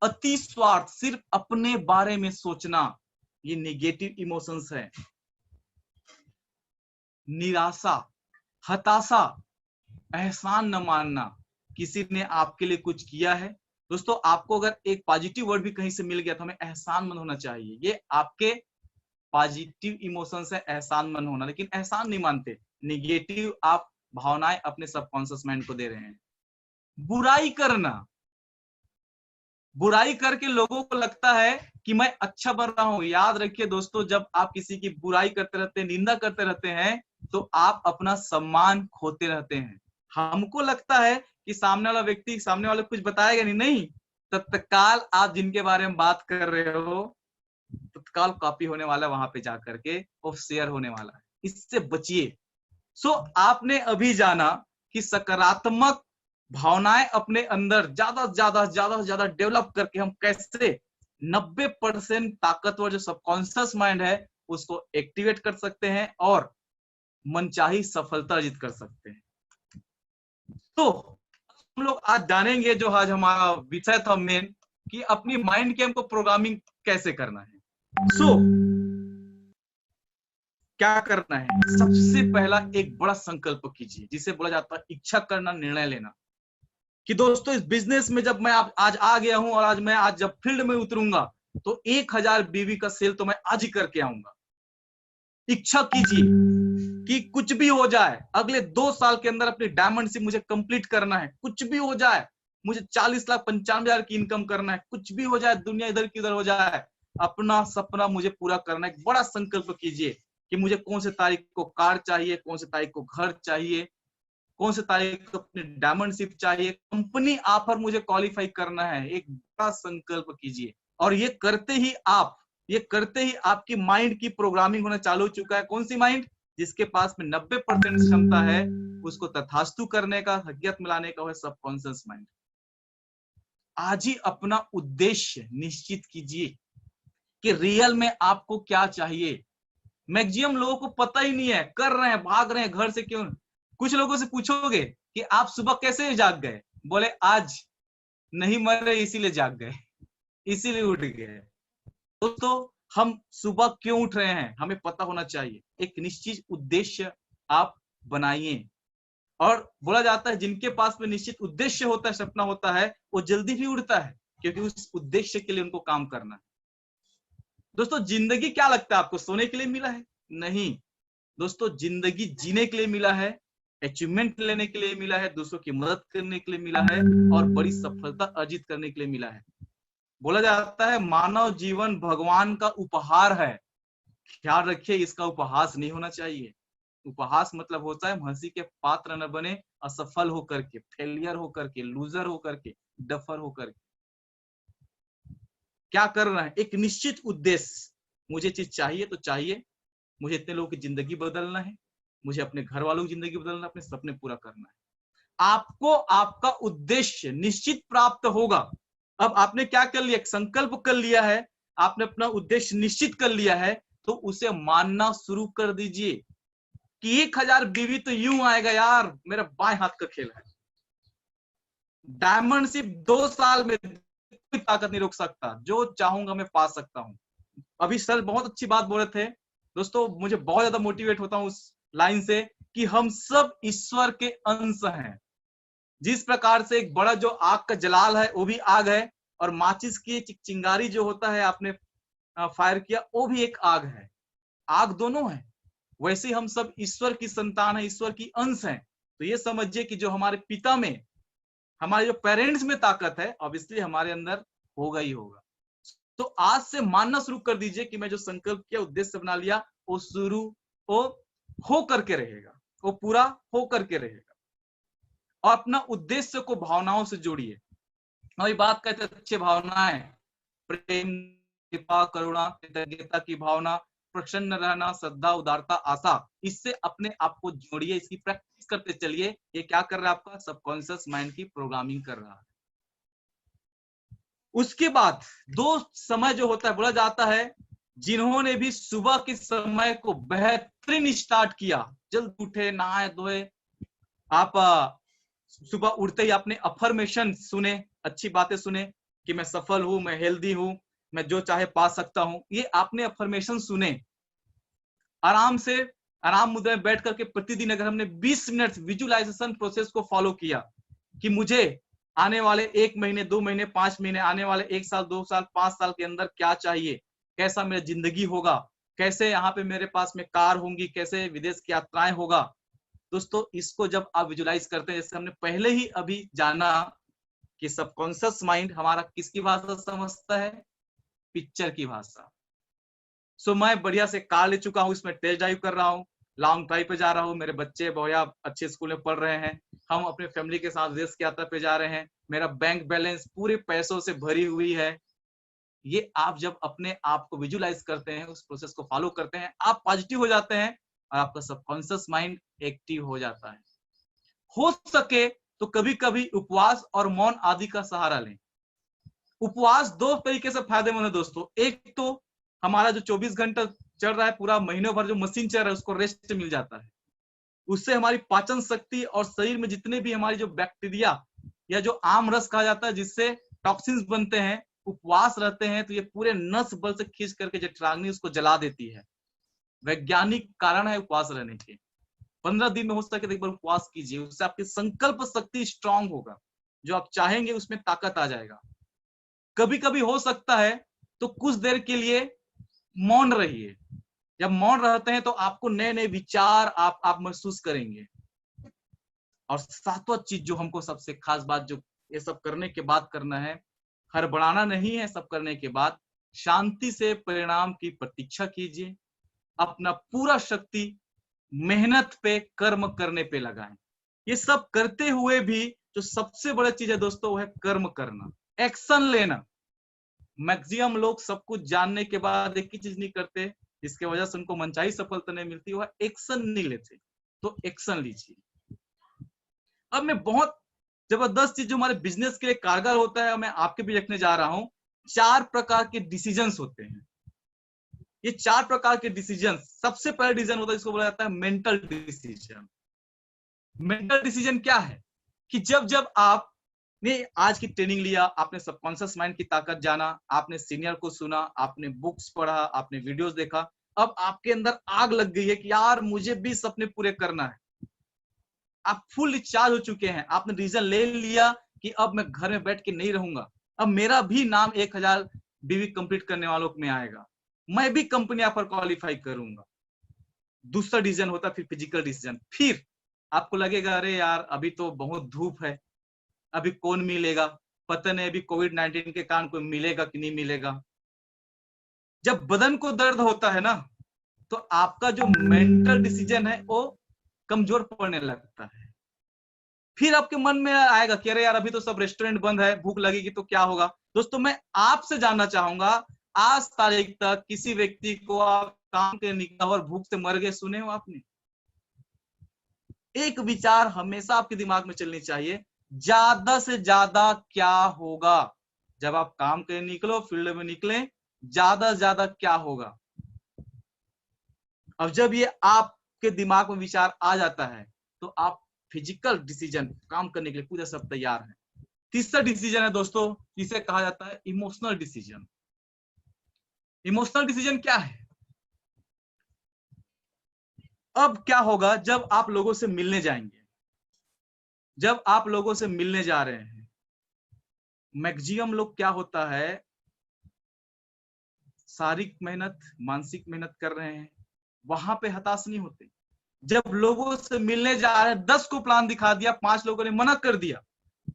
A: अति स्वार्थ, सिर्फ अपने बारे में सोचना, ये नेगेटिव इमोशंस है। निराशा, हताशा, एहसान न मानना, किसी ने आपके लिए कुछ किया है। दोस्तों, आपको अगर एक पॉजिटिव वर्ड भी कहीं से मिल गया तो हमें एहसान मंद होना चाहिए। ये आपके पॉजिटिव इमोशंस है, एहसान मंद होना, लेकिन एहसान नहीं मानते, निगेटिव आप भावनाएं अपने सबकॉन्शियस माइंड को दे रहे हैं। बुराई करना, बुराई करके लोगों को लगता है कि मैं अच्छा बन रहा हूं। याद रखिए दोस्तों, जब आप किसी की बुराई करते रहते हैं, निंदा करते रहते हैं, तो आप अपना सम्मान खोते रहते हैं। हमको लगता है कि सामने वाला व्यक्ति, सामने वाले कुछ बताएगा नहीं, तत्काल आप जिनके बारे में बात कर रहे हो तत्काल कॉपी होने वाला, वहां पे जाकर के और शेयर होने वाला है। इससे बचिए। आपने अभी जाना कि सकारात्मक भावनाएं अपने अंदर ज्यादा ज्यादा डेवलप करके हम कैसे 90% ताकतवर जो सबकॉन्शियस माइंड है उसको एक्टिवेट कर सकते हैं और मनचाही सफलता अर्जित कर सकते हैं। तो हम लोग आज जानेंगे, जो आज हमारा विषय था मेन, कि अपनी माइंड की हमको प्रोग्रामिंग कैसे करना है। क्या करना है, सबसे पहला एक बड़ा संकल्प कीजिए, जिसे बोला जाता है इच्छा करना, निर्णय लेना। कि दोस्तों, इस बिजनेस में जब मैं आज आ गया हूं और आज जब फील्ड में उतरूंगा तो 1000 बीवी का सेल तो मैं आज ही करके आऊंगा। इच्छा कीजिए कि कुछ भी हो जाए, अगले 2 साल के अंदर अपनी डायमंडशिप मुझे कंप्लीट करना है। कुछ भी हो जाए, मुझे 40,95,000 की इनकम करना है। कुछ भी हो जाए, दुनिया इधर की उधर हो जाए, अपना सपना मुझे पूरा करना है। एक बड़ा संकल्प कीजिए कि मुझे कौन से तारीख को कार चाहिए, कौन से तारीख को घर चाहिए, कौन से तारीख को अपनी डायमंडशिप चाहिए, कंपनी ऑफर मुझे क्वालिफाई करना है। एक बड़ा संकल्प कीजिए। और ये करते ही आपकी माइंड की प्रोग्रामिंग होना चालू हो चुका है। कौन सी माइंड? जिसके पास में 90% क्षमता है उसको तथास्तु करने का, हकीकत मिलाने का, है सबकॉन्शियस माइंड। आज ही अपना उद्देश्य निश्चित कीजिए कि रियल में आपको क्या चाहिए। मैक्सिमम लोगों को पता ही नहीं है, कर रहे हैं, भाग रहे हैं घर से। क्यों? कुछ लोगों से पूछोगे कि आप सुबह कैसे जाग गए, बोले आज नहीं मर रहे इसीलिए जाग गए, इसीलिए उठ गए। दोस्तों, हम सुबह क्यों उठ रहे हैं हमें पता होना चाहिए। एक निश्चित उद्देश्य आप बनाइए। और बोला जाता है जिनके पास में निश्चित उद्देश्य होता है, सपना होता है, वो जल्दी भी उठता है, क्योंकि उस उद्देश्य के लिए उनको काम करना है। दोस्तों, जिंदगी क्या लगता है आपको? सोने के लिए मिला है? नहीं दोस्तों, जिंदगी जीने के लिए मिला है, अचीवमेंट लेने के लिए मिला है, दूसरों की मदद करने के लिए मिला है और बड़ी सफलता अर्जित करने के लिए मिला है। बोला जाता है मानव जीवन भगवान का उपहार है। ख्याल रखिए, इसका उपहास नहीं होना चाहिए। उपहास मतलब होता है हंसी के पात्र न बने, असफल होकर के, फेलियर होकर के, लूजर होकर के, डफर होकर के। क्या करना है? एक निश्चित उद्देश्य, मुझे चीज चाहिए तो चाहिए, मुझे इतने लोगों की जिंदगी बदलना है, मुझे अपने घर वालों की जिंदगी बदलना है, अपने सपने पूरा करना है। आपको आपका उद्देश्य निश्चित प्राप्त होगा। अब आपने क्या कर लिया? एक संकल्प कर लिया है, आपने अपना उद्देश्य निश्चित कर लिया है, तो उसे मानना शुरू कर दीजिए कि 1000 बीवी तो यूं आएगा यार, मेरा बाएं हाथ का खेल है। डायमंड सिर्फ 2 साल में कोई ताकत नहीं रोक सकता, जो चाहूंगा मैं पा सकता हूं। अभी सर बहुत अच्छी बात बोल रहे थे दोस्तों, मुझे बहुत ज्यादा मोटिवेट होता हूं उस लाइन से कि हम सब ईश्वर के अंश हैं। जिस प्रकार से एक बड़ा जो आग का जलाल है वो भी आग है, और माचिस की चिंगारी जो होता है आपने फायर किया वो भी एक आग है, आग दोनों है। वैसे हम सब ईश्वर की संतान है, ईश्वर की अंश है। तो ये समझिए कि जो हमारे पिता में, हमारे जो पेरेंट्स में ताकत है, ऑब्वियसली हमारे अंदर होगा ही होगा। तो आज से मानना शुरू कर दीजिए कि मैं जो संकल्प किया, उद्देश्य बना लिया, वो शुरू वो हो करके रहेगा, वो पूरा हो करके रहेगा। और अपना उद्देश्य को भावनाओं से जोड़िए। वही बात कहते हैं, अच्छी भावनाएं, प्रेम, कृपा, करुणा, कृतज्ञता की भावना, प्रसन्न रहना, श्रद्धा, उदारता, आशा, इससे अपने आप को जोड़िए, इसकी प्रैक्टिस करते चलिए। ये क्या कर रहा है? आपका सबकॉन्शियस माइंड की प्रोग्रामिंग कर रहा है। उसके बाद 2 समय जो होता है, बोला जाता है जिन्होंने भी सुबह के समय को बेहतरीन स्टार्ट किया, जल्द उठे, नहाए धोए, आप सुबह उठते ही आपने अफर्मेशन सुने, अच्छी बातें सुने कि मैं सफल हूं, मैं हेल्दी हूं, मैं जो चाहे पा सकता हूं, ये आपने अफर्मेशन सुने। आराम से आराम मुद्रा में बैठ करके प्रतिदिन अगर हमने 20 मिनट विजुअलाइजेशन प्रोसेस को फॉलो किया कि मुझे आने वाले 1 महीने, 2 महीने, 5 महीने, आने वाले 1 साल, 2 साल, 5 साल के अंदर क्या चाहिए, कैसा मेरा जिंदगी होगा, कैसे यहाँ पे मेरे पास में कार होंगी, कैसे विदेश की यात्राएं होगा। दोस्तों इसको जब आप विजुअलाइज करते हैं, जैसे हमने पहले ही अभी जाना कि सबकॉन्शियस माइंड हमारा किसकी भाषा समझता है? पिक्चर की भाषा। सो मैं बढ़िया से कार ले चुका हूँ, इसमें टेस्ट ड्राइव कर रहा हूँ, लॉन्ग ड्राइव पे जा रहा हूँ, मेरे बच्चे बढ़िया अच्छे स्कूल में पढ़ रहे हैं, हम अपने फैमिली के साथ विदेश की यात्रा पे जा रहे हैं, मेरा बैंक बैलेंस पूरे पैसों से भरी हुई है। ये आप जब अपने आप को विजुअलाइज करते हैं, उस प्रोसेस को फॉलो करते हैं, आप पॉजिटिव हो जाते हैं और आपका सबकॉन्शियस माइंड एक्टिव हो जाता है। हो सके तो कभी कभी उपवास और मौन आदि का सहारा लें। उपवास 2 तरीके से फायदेमंद है दोस्तों। एक तो हमारा जो 24 घंटा चल रहा है, पूरा महीनों भर जो मशीन चल रहा है, उसको रेस्ट मिल जाता है। उससे हमारी पाचन शक्ति और शरीर में जितने भी हमारी जो बैक्टीरिया या जो आम रस कहा जाता है, जिससे टॉक्सिन्स बनते हैं, उपवास रहते हैं तो ये पूरे नस बल से खींच करके जठराग्नि उसको जला देती है। वैज्ञानिक कारण है उपवास रहने के। 15 दिन में हो सके तो एक बार उपवास कीजिए, उससे आपकी संकल्प शक्ति स्ट्रांग होगा, जो आप चाहेंगे उसमें ताकत आ जाएगा। कभी कभी हो सकता है तो कुछ देर के लिए मौन रहिए। जब मौन रहते हैं तो आपको नए नए विचार आप महसूस करेंगे। और 7वां चीज जो हमको सबसे खास बात, जो ये सब करने के बाद करना है, हड़बड़ाना नहीं है। सब करने के बाद शांति से परिणाम की प्रतीक्षा कीजिए, अपना पूरा शक्ति मेहनत पे, कर्म करने पे लगाएं। ये सब करते हुए भी जो सबसे बड़ी चीज है दोस्तों, वो है कर्म करना, एक्शन लेना। मैक्सिमम लोग सब कुछ जानने के बाद एक ही चीज नहीं करते, जिसकी वजह से उनको मनचाही सफलता नहीं मिलती, वो एक्शन नहीं लेते। तो एक्शन लीजिए। अब मैं बहुत जबरदस्त चीज जो हमारे बिजनेस के लिए कारगर होता है, मैं आपके भी रखने जा रहा हूं। 4 प्रकार के डिसीजंस होते हैं। ये 4 प्रकार के डिसीजन, सबसे पहला डिसीजन होता है जिसको बोला जाता है मेंटल डिसीजन। मेंटल डिसीजन क्या है कि जब जब आपने आज की ट्रेनिंग लिया, आपने सबकॉन्शियस माइंड की ताकत जाना, आपने सीनियर को सुना, आपने बुक्स पढ़ा, आपने वीडियोस देखा, अब आपके अंदर आग लग गई है कि यार मुझे भी सपने पूरे करना है। आप फुल चार्ज हो चुके हैं, आपने डिसीजन ले लिया कि अब मैं घर में बैठ के नहीं रहूंगा, अब मेरा भी नाम 1000 बीवी कंप्लीट करने वालों में आएगा, मैं भी कंपनी पर क्वालिफाई करूंगा। दूसरा डिसीजन होता है फिर फिजिकल डिसीजन। फिर आपको लगेगा अरे यार अभी तो बहुत धूप है, अभी कौन मिलेगा, पता नहीं अभी कोविड-19 के कारण कोई मिलेगा कि नहीं मिलेगा। जब बदन को दर्द होता है ना, तो आपका जो मेंटल डिसीजन है वो कमजोर पड़ने लगता है। फिर आपके मन में आएगा कि अरे यार अभी तो सब रेस्टोरेंट बंद है, भूख लगेगी तो क्या होगा। दोस्तों मैं आपसे जानना चाहूंगा, आज तारीख तक किसी व्यक्ति को आप काम के निकला और भूख से मर गए सुने हो आपने? एक विचार हमेशा आपके दिमाग में चलनी चाहिए, ज्यादा से ज्यादा क्या होगा जब आप काम के निकलो, फील्ड में निकले, ज्यादा से ज्यादा क्या होगा। अब जब ये आपके दिमाग में विचार आ जाता है तो आप फिजिकल डिसीजन काम करने के लिए पूरे सब तैयार हैं। तीसरा डिसीजन है दोस्तों, जिसे कहा जाता है इमोशनल डिसीजन। इमोशनल डिसीजन क्या है? अब क्या होगा जब आप लोगों से मिलने जाएंगे, जब आप लोगों से मिलने जा रहे हैं, मैक्सिमम लोग क्या होता है, शारीरिक मेहनत, मानसिक मेहनत कर रहे हैं, वहां पे हताश नहीं होते। जब लोगों से मिलने जा रहे हैं, 10 को प्लान दिखा दिया, 5 लोगों ने मना कर दिया,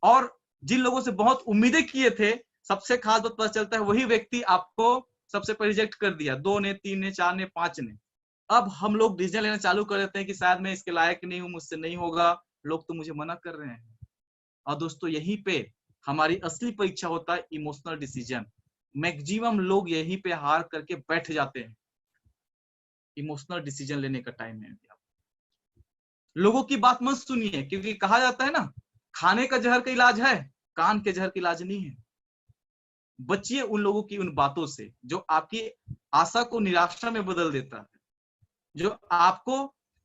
A: और जिन लोगों से बहुत उम्मीदें किए थे, सबसे खास बात पता चलता है वही व्यक्ति आपको सबसे पहले रिजेक्ट कर दिया, 2 ने, 3 ने, 4 ने, 5 ने। अब हम लोग डिसीजन लेना चालू कर देते हैं कि शायद मैं इसके लायक नहीं हूं, मुझसे नहीं होगा, लोग तो मुझे मना कर रहे हैं। और दोस्तों यहीं पे हमारी असली परीक्षा होता है, इमोशनल डिसीजन। मैक्सिमम लोग यहीं पे हार करके बैठ जाते हैं। इमोशनल डिसीजन लेने का टाइम है। लोगों की बात मत सुनिए, क्योंकि कहा जाता है ना, खाने का जहर का इलाज है, कान के जहर का इलाज नहीं है। बचिए उन लोगों की उन बातों से जो आपकी आशा को निराशा में बदल देता है, जो आपको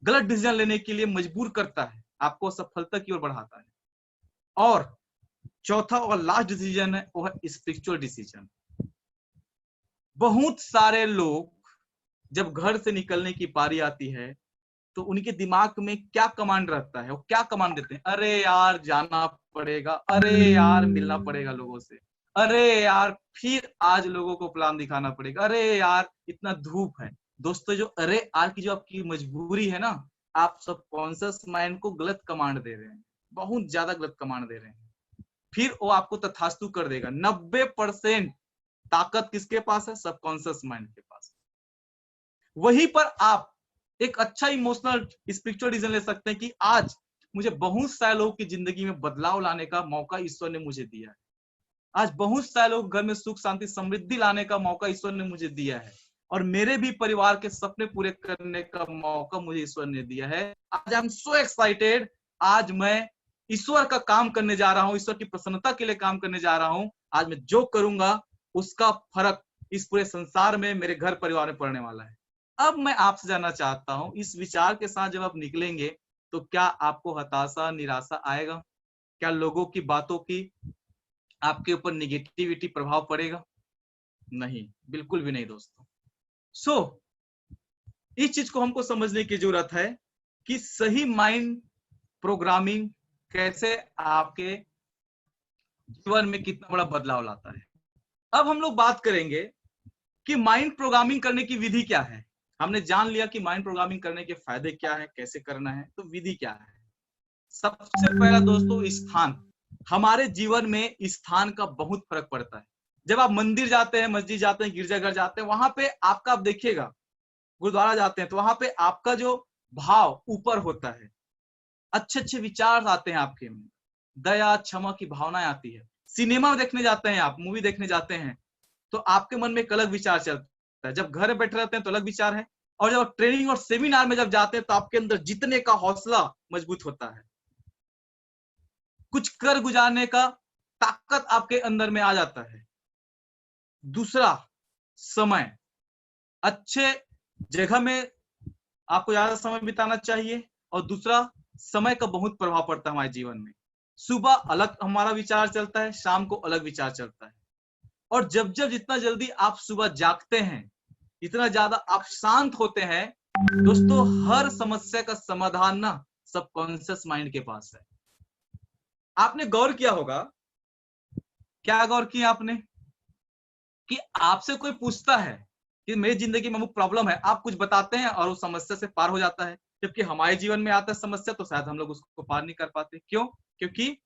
A: गलत डिसीजन लेने के लिए मजबूर करता है, आपको सफलता की ओर बढ़ाता है। और चौथा और लास्ट डिसीजन है वो है स्पिरिचुअल डिसीजन। बहुत सारे लोग जब घर से निकलने की पारी आती है तो उनके दिमाग में क्या कमांड रहता है, वो क्या कमांड देते हैं, अरे यार जाना पड़ेगा, अरे यार मिलना पड़ेगा लोगों से, अरे यार फिर आज लोगों को प्लान दिखाना पड़ेगा, अरे यार इतना धूप है। दोस्तों जो अरे यार की जो आपकी मजबूरी है ना, आप सब कॉन्शियस माइंड को गलत कमांड दे रहे हैं, बहुत ज्यादा गलत कमांड दे रहे हैं। फिर वो आपको तथास्तु कर देगा। 90% ताकत किसके पास है? सबकॉन्शियस माइंड के पास। वहीं पर आप एक अच्छा इमोशनल स्पिरिचुअल डिसीजन ले सकते हैं कि आज मुझे बहुत सारे लोगों की जिंदगी में बदलाव लाने का मौका ईश्वर ने मुझे दिया है। आज बहुत सारे लोग घर में सुख शांति समृद्धि लाने का मौका ईश्वर ने मुझे दिया है, और मेरे भी परिवार के सपने पूरे करने का मौका मुझे ईश्वर ने दिया है। आज आई एम सो एक्साइटेड। आज मैं ईश्वर का काम करने जा रहा हूँ, ईश्वर की प्रसन्नता के लिए काम करने जा रहा हूँ। आज मैं जो करूंगा उसका फर्क इस पूरे संसार में, मेरे घर परिवार में पड़ने वाला है। अब मैं आपसे जानना चाहता हूं, इस विचार के साथ जब आप निकलेंगे तो क्या आपको हताशा, निराशा आएगा? क्या लोगों की बातों की आपके ऊपर निगेटिविटी प्रभाव पड़ेगा? नहीं, बिल्कुल भी नहीं दोस्तों। इस चीज को हमको समझने की जरूरत है कि सही माइंड प्रोग्रामिंग कैसे आपके जीवन में कितना बड़ा बदलाव लाता है। अब हम लोग बात करेंगे कि माइंड प्रोग्रामिंग करने की विधि क्या है। हमने जान लिया कि माइंड प्रोग्रामिंग करने के फायदे क्या है, कैसे करना है, तो विधि क्या है। सबसे पहला दोस्तों, स्थान। हमारे जीवन में स्थान का बहुत फर्क पड़ता है। जब आप मंदिर जाते हैं, मस्जिद जाते हैं, गिरजाघर जाते हैं, वहां पे आपका, आप देखिएगा, गुरुद्वारा जाते हैं तो वहां पे आपका जो भाव ऊपर होता है, अच्छे अच्छे विचार आते हैं आपके में, दया क्षमा की भावनाएं आती है। सिनेमा देखने जाते हैं आप, मूवी देखने जाते हैं तो आपके मन में एक अलग विचार चलता है। जब घर में बैठे रहते हैं तो अलग विचार है, और जब ट्रेनिंग और सेमिनार में जब जाते हैं तो आपके अंदर जीतने का हौसला मजबूत होता है, कुछ कर गुजारने का ताकत आपके अंदर में आ जाता है। दूसरा, समय। अच्छे जगह में आपको ज्यादा समय बिताना चाहिए, और दूसरा, समय का बहुत प्रभाव पड़ता है हमारे जीवन में। सुबह अलग हमारा विचार चलता है, शाम को अलग विचार चलता है, और जब जब जितना जल्दी आप सुबह जागते हैं इतना ज्यादा आप शांत होते हैं। दोस्तों हर समस्या का समाधान ना सबकॉन्शियस माइंड के पास है। आपने गौर किया होगा, क्या गौर किया आपने, कि आपसे कोई पूछता है कि मेरी जिंदगी में अमुक प्रॉब्लम है, आप कुछ बताते हैं और उस समस्या से पार हो जाता है। जबकि हमारे जीवन में आता है समस्या तो शायद हम लोग उसको पार नहीं कर पाते। क्यों? क्योंकि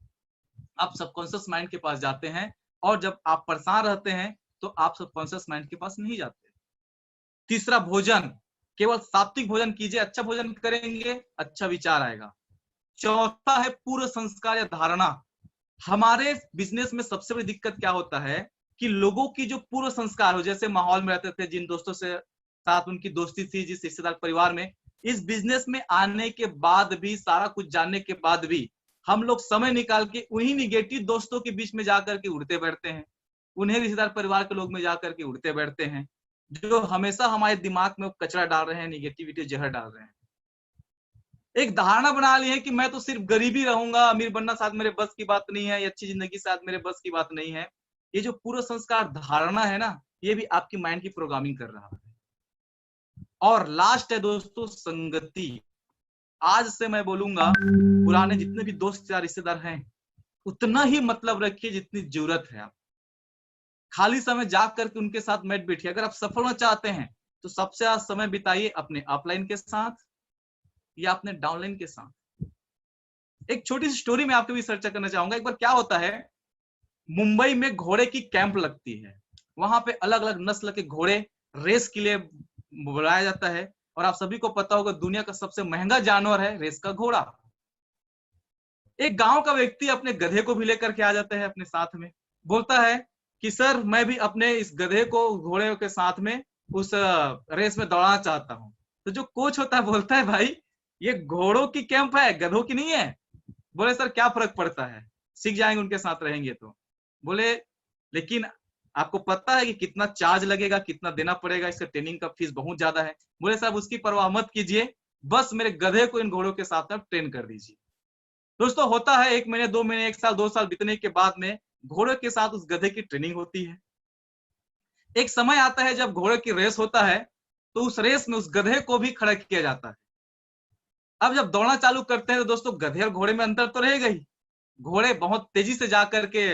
A: आप सबकॉन्शियस माइंड के पास जाते हैं, और जब आप परेशान रहते हैं तो आप सबकॉन्शियस माइंड के पास नहीं जाते। तीसरा, भोजन। केवल सात्विक भोजन कीजिए, अच्छा भोजन करेंगे, अच्छा विचार आएगा। चौथा है पूर्व संस्कार या धारणा। हमारे बिजनेस में सबसे बड़ी दिक्कत क्या होता है कि लोगों की जो पूर्व संस्कार हो, जैसे माहौल में रहते थे, जिन दोस्तों से साथ उनकी दोस्ती थी, जिस रिश्तेदार परिवार में, इस बिजनेस में आने के बाद भी, सारा कुछ जानने के बाद भी, हम लोग समय निकाल के उन्हीं निगेटिव दोस्तों के बीच में जाकर के उड़ते बैठते हैं, उन्हें रिश्तेदार परिवार के लोग में जाकर के उड़ते बैठते हैं, जो हमेशा हमारे दिमाग में कचरा डाल रहे हैं, निगेटिविटी जहर डाल रहे हैं। एक धारणा बना ली है कि मैं तो सिर्फ गरीबी रहूंगा, अमीर बनना साथ मेरे बस की बात नहीं है, अच्छी जिंदगी साथ मेरे बस की बात नहीं है। ये जो पूर्व संस्कार धारणा है ना, ये भी आपकी माइंड की प्रोग्रामिंग कर रहा है। और लास्ट है दोस्तों संगति। आज से मैं बोलूंगा, पुराने जितने भी दोस्त या रिश्तेदार हैं, उतना ही मतलब रखिए जितनी जरूरत है। आप खाली समय जाग करके उनके साथ बैठ बैठिए। अगर आप सफल होना चाहते हैं तो सबसे ज्यादा समय बिताइए अपने अपलाइन के साथ या अपने डाउनलाइन के साथ। एक छोटी सी स्टोरी में आपके भी चर्चा करना चाहूंगा। एक बार क्या होता है, मुंबई में घोड़े की कैंप लगती है। वहां पे अलग अलग नस्ल के घोड़े रेस के लिए बुलाया जाता है। और आप सभी को पता होगा, दुनिया का सबसे महंगा जानवर है रेस का घोड़ा। एक गांव का व्यक्ति अपने गधे को भी लेकर के आ जाता है अपने साथ में। बोलता है कि सर, मैं भी अपने इस गधे को घोड़े के साथ में उस रेस में दौड़ाना चाहता हूँ। तो जो कोच होता है बोलता है, भाई ये घोड़ों की कैंप है, गधों की नहीं है। बोले सर क्या फर्क पड़ता है, सीख जाएंगे उनके साथ रहेंगे तो। बोले लेकिन आपको पता है कि कितना चार्ज लगेगा, कितना देना पड़ेगा, इसका ट्रेनिंग का फीस बहुत ज्यादा है। बोले साहब उसकी परवाह मत कीजिए, बस मेरे गधे को इन घोड़ों के साथ आप ट्रेन कर दीजिए। दोस्तों होता है 1 महीने 2 महीने 1 साल 2 साल बीतने के बाद में घोड़े के साथ उस गधे की ट्रेनिंग होती है। एक समय आता है जब घोड़े की रेस होता है, तो उस रेस में उस गधे को भी खड़ा किया जाता है। अब जब दौड़ना चालू करते हैं तो दोस्तों गधे और घोड़े में अंतर तो रहेगा ही। घोड़े बहुत तेजी से जा करके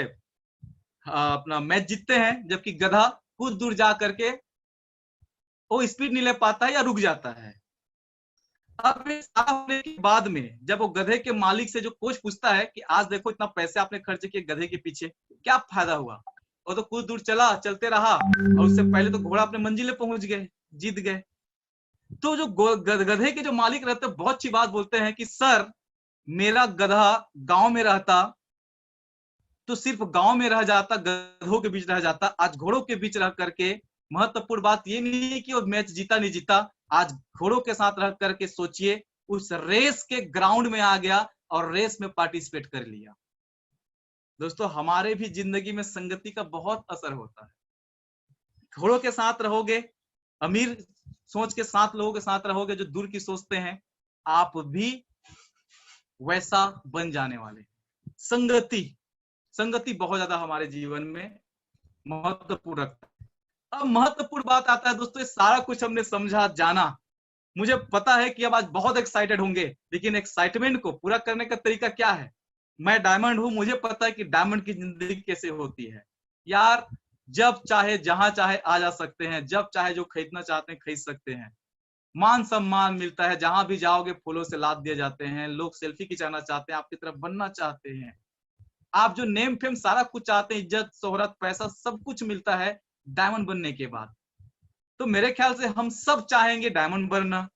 A: अपना मैच जीतते हैं, जबकि गधा कुछ दूर जा करके वो स्पीड नहीं ले पाता है या रुक जाता है। अब होने के बाद में जब वो गधे के मालिक से जो कोच पूछता है कि आज देखो इतना पैसे आपने खर्च किए गधे के पीछे, क्या फायदा हुआ? वो तो कुछ दूर चलते रहा और उससे पहले तो घोड़ा अपने मंजिल पे पहुंच गए, जीत गए। तो जो गधे के जो मालिक रहते हैं बहुत अच्छी बात बोलते हैं कि सर, मेरा गधा गांव में रहता तो सिर्फ गांव में रह जाता, गधों के बीच रह जाता। आज घोड़ों के बीच रह करके महत्वपूर्ण बात ये नहीं है कि वो मैच जीता नहीं जीता, आज घोड़ों के साथ रह करके सोचिए उस रेस के ग्राउंड में आ गया और रेस में पार्टिसिपेट कर लिया। दोस्तों हमारे भी जिंदगी में संगति का बहुत असर होता है। घोड़ों के साथ रहोगे, अमीर सोच के साथ लोगों के साथ रहोगे जो दूर की सोचते हैं, आप भी वैसा बन जाने वाले। संगति बहुत ज्यादा हमारे जीवन में महत्वपूर्ण रखता है। अब महत्वपूर्ण बात आता है दोस्तों, ये सारा कुछ हमने समझा जाना। मुझे पता है कि अब आज बहुत एक्साइटेड होंगे, लेकिन एक्साइटमेंट को पूरा करने का तरीका क्या है? मैं डायमंड हूं, मुझे पता है कि डायमंड की जिंदगी कैसे होती है। यार जब चाहे जहां चाहे आ जा सकते हैं, जब चाहे जो खरीदना चाहते हैं खरीद सकते हैं, मान सम्मान मिलता है, जहां भी जाओगे फूलों से लाद दिए जाते हैं, लोग सेल्फी खिंचाना चाहते हैं, आपकी तरफ बनना चाहते हैं, आप जो नेम फेम सारा कुछ चाहते हैं, इज्जत शोहरत पैसा सब कुछ मिलता है डायमंड बनने के बाद। तो मेरे ख्याल से हम सब चाहेंगे डायमंड बनना।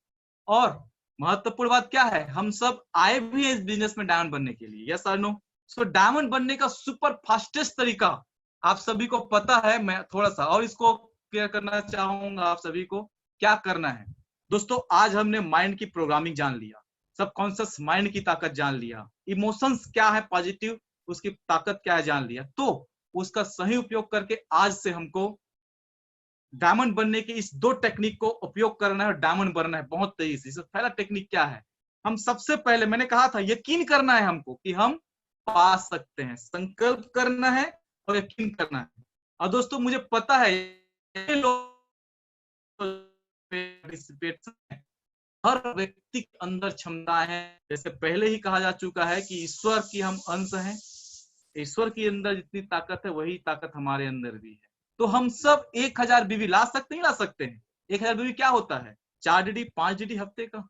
A: और महत्वपूर्ण बात क्या है, हम सब आए भी हैं इस बिजनेस में डायमंड बनने के लिए, यस और नो? सो डायमंड बनने का सुपर फास्टेस्ट तरीका आप सभी को पता है। मैं थोड़ा सा और इसको क्लियर करना चाहूंगा आप सभी को क्या करना है। दोस्तों आज हमने माइंड की प्रोग्रामिंग जान लिया, सबकॉन्शियस माइंड की ताकत जान लिया, इमोशंस क्या है पॉजिटिव उसकी ताकत क्या है जान लिया। तो उसका सही उपयोग करके आज से हमको डायमंड बनने की इस 2 टेक्निक को उपयोग करना है और डायमंड बनना है बहुत तेजी से। पहला टेक्निक क्या है, हम सबसे पहले मैंने कहा था यकीन करना है हमको कि हम पा सकते हैं, संकल्प करना है और यकीन करना है। और दोस्तों मुझे पता है हर व्यक्ति के अंदर क्षमता है, जैसे पहले ही कहा जा चुका है कि ईश्वर की हम अंश हैं, ईश्वर के अंदर जितनी ताकत है वही ताकत हमारे अंदर भी है। तो हम सब 1000 बीवी ला सकते हैं, ला सकते हैं। 1000 बीवी क्या होता है? 4 DD 5 DD हफ्ते का।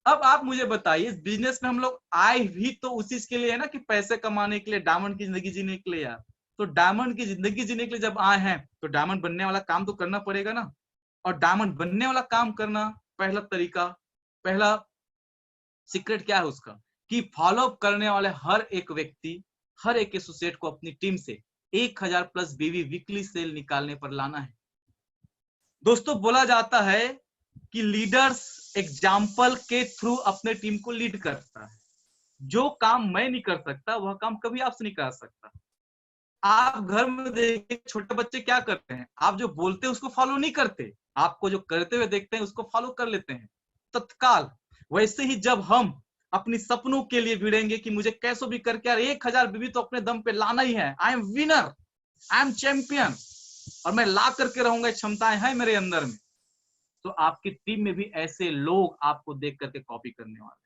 A: अब आप मुझे बताइए, इस बिजनेस में हम लोग आए भी तो उसी के लिए है ना कि पैसे कमाने के लिए, डायमंड की जिंदगी जीने के लिए यार। तो डायमंड की जिंदगी जीने के लिए जब आए हैं तो डायमंड बनने वाला काम तो करना पड़ेगा ना। और डायमंड बनने वाला काम करना, पहला तरीका, पहला सीक्रेट क्या है उसका, कि फॉलो अप करने वाले हर एक व्यक्ति, हर एक एसोसिएट को अपनी टीम से 1000 प्लस बीवी वीकली सेल निकालने पर लाना है। दोस्तों बोला जाता है कि लीडर्स एग्जाम्पल के थ्रू अपने टीम को लीड करता है। जो काम मैं नहीं कर सकता वह काम कभी आपसे नहीं कर सकता। आप घर में देखिए छोटे बच्चे क्या करते हैं, आप जो बोलते हैं उसको फॉलो नहीं करते, आपको जो करते हुए देखते हैं उसको फॉलो कर लेते हैं तत्काल। वैसे ही जब हम अपनी सपनों के लिए भिड़ेंगे कि मुझे कैसे भी करके यार 1000 बीवी तो अपने दम पे लाना ही है, I am winner, I am champion, और मैं ला करके रहूंगा, क्षमताएं हैं मेरे अंदर में, तो आपकी टीम में भी ऐसे लोग आपको देख करके कॉपी करने वाले हैं।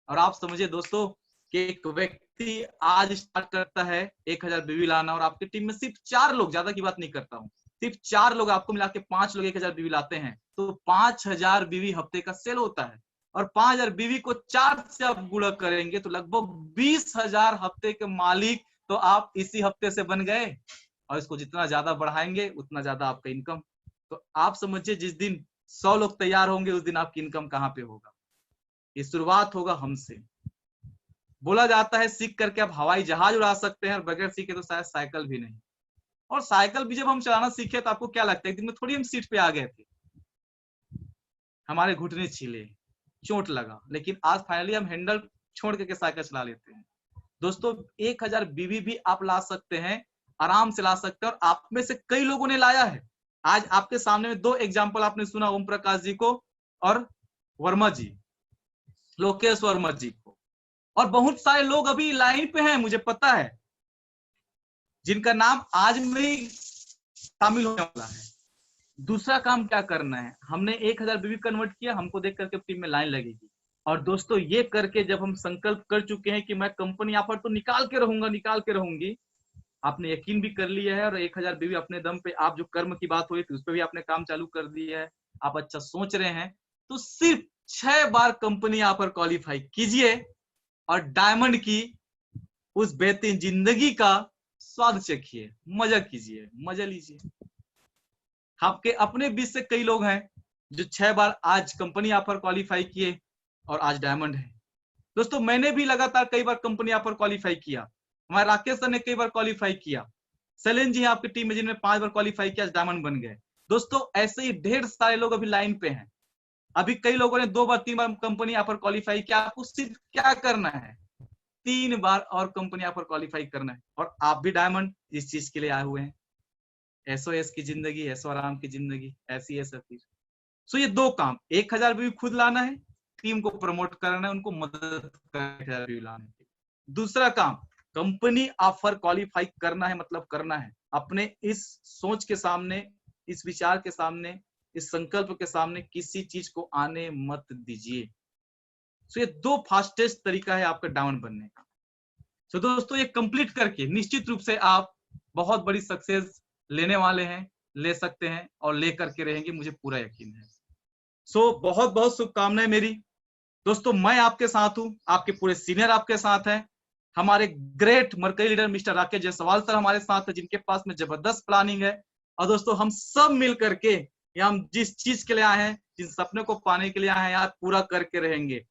A: और आप समझिए दोस्तों कि एक व्यक्ति आज स्टार्ट करता है 1000 बीवी लाना, और आपकी टीम में सिर्फ 4 लोग, ज्यादा की बात नहीं करता हूं, सिर्फ 4 लोग, आपको मिला के 5 लोग 1000 बीवी लाते हैं, तो 5000 बीवी हफ्ते का सेल होता है। और 5000 बीवी को 4 से आप गुणा करेंगे तो लगभग 20,000 हफ्ते के मालिक तो आप इसी हफ्ते से बन गए। और इसको जितना ज्यादा बढ़ाएंगे उतना ज्यादा आपका इनकम। तो आप समझिए जिस दिन 100 लोग तैयार होंगे उस दिन आपकी इनकम कहाँ पे होगा। ये शुरुआत होगा हमसे। बोला जाता है सीख करके आप हवाई जहाज उड़ा सकते हैं, और बगैर सीखे तो शायद साइकिल भी नहीं। और साइकिल भी जब हम चलाना सीखे तो आपको क्या लगता है, एक दिन में थोड़ी हम सीट पे आ गए थे, हमारे घुटने छिले, चोट लगा, लेकिन आज फाइनली हम हैंडल छोड़ करके साइकिल चला लेते हैं। दोस्तों 1000 बीवी भी आप ला सकते हैं, आराम से ला सकते हैं, और आप में से कई लोगों ने लाया है। आज आपके सामने में 2 एग्जाम्पल आपने सुना, ओम प्रकाश जी को और वर्मा जी, लोकेश वर्मा जी को, और बहुत सारे लोग अभी लाइन पे हैं, मुझे पता है, जिनका नाम आज में शामिल होने वाला है। दूसरा काम क्या करना है, हमने 1000 बीवी कन्वर्ट किया, हमको देख करके टीम में लाइन लगेगी। और दोस्तों ये करके जब हम संकल्प कर चुके हैं कि मैं कंपनी यहाँ पर तो निकाल के रहूंगा, निकाल के रहूंगी, आपने यकीन भी कर लिया है, और 1000 बीवी अपने दम पे, आप जो कर्म की बात हुई थी उस पर भी आपने काम चालू कर दिया है, आप अच्छा सोच रहे हैं, तो सिर्फ 6 बार कंपनी यहाँ पर क्वालिफाई कीजिए और डायमंड की उस बेहतरीन जिंदगी का स्वाद चखिए, मजा कीजिए, मजा लीजिए। आपके अपने बीच से कई लोग हैं जो 6 बार आज कंपनी यहाँ पर क्वालिफाई किए और आज डायमंड है। दोस्तों मैंने भी लगातार कई बार कंपनी यहाँ पर क्वालिफाई किया, हमारे राकेश सर ने कई बार क्वालिफाई किया, सैलेन जी आपकी टीम में जिन्होंने 5 बार क्वालिफाई किया, डायमंड बन गए। दोस्तों ऐसे ही ढेर सारे लोग अभी लाइन पे हैं, अभी कई लोगों ने 2 बार 3 बार कंपनी यहाँ पर क्वालिफाई किया। आपको सिर्फ क्या करना है, 3 बार और कंपनी यहाँ पर क्वालिफाई करना है, और आप भी डायमंड इस चीज के लिए आए हुए हैं। एसओएस की जिंदगी, ऐसो आराम की जिंदगी, ऐसी है सफीर। सो ये 2 काम, 1000 भी खुद लाना है, टीम को प्रमोट करना है, उनको मदद करना है लाने के। दूसरा काम, कंपनी ऑफर क्वालिफाई करना है, मतलब करना है। अपने इस सोच के सामने, इस विचार के सामने, इस संकल्प के सामने किसी चीज को आने मत दीजिए। सो ये 2 फास्टेस्ट तरीका है आपका डायमंड बनने का। सो दोस्तों ये कंप्लीट करके निश्चित रूप से आप बहुत बड़ी सक्सेस लेने वाले हैं, ले सकते हैं और ले करके रहेंगे, मुझे पूरा यकीन है। सो बहुत बहुत शुभकामनाएं मेरी। दोस्तों मैं आपके साथ हूं, आपके पूरे सीनियर आपके साथ हैं, हमारे great mercury leader mister Rakesh Jaiswal sir हमारे साथ है, जिनके पास में जबरदस्त प्लानिंग है। और दोस्तों हम सब मिल करके हम जिस चीज के लिए आए हैं, जिस सपने को पाने के लिए आए हैं, यार पूरा करके रहेंगे।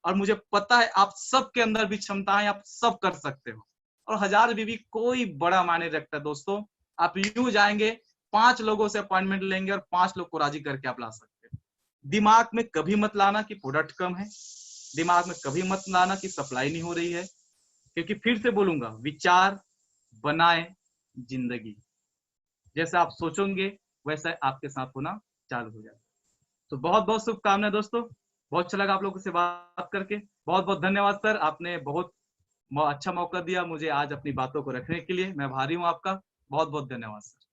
A: और मुझे पता है आप सबके अंदर भी क्षमताएं, आप सब कर सकते हो। और 1000 बीवी कोई बड़ा मायने रखता है दोस्तों, आप यूं जाएंगे 5 लोगों से अपॉइंटमेंट लेंगे और 5 लोग को राजी करके आप ला सकते हैं। दिमाग में कभी मत लाना कि प्रोडक्ट कम है, दिमाग में कभी मत लाना कि सप्लाई नहीं हो रही है, क्योंकि फिर से बोलूंगा, विचार बनाए जिंदगी। जैसे आप सोचोगे वैसा आपके साथ होना चालू हो जाएगा। तो बहुत बहुत शुभकामनाएं दोस्तों, बहुत अच्छा लगा आप लोगों से बात करके। बहुत बहुत धन्यवाद सर, आपने बहुत अच्छा मौका दिया मुझे आज अपनी बातों को रखने के लिए। मैं आभारी हूँ आपका, बहुत बहुत धन्यवाद सर।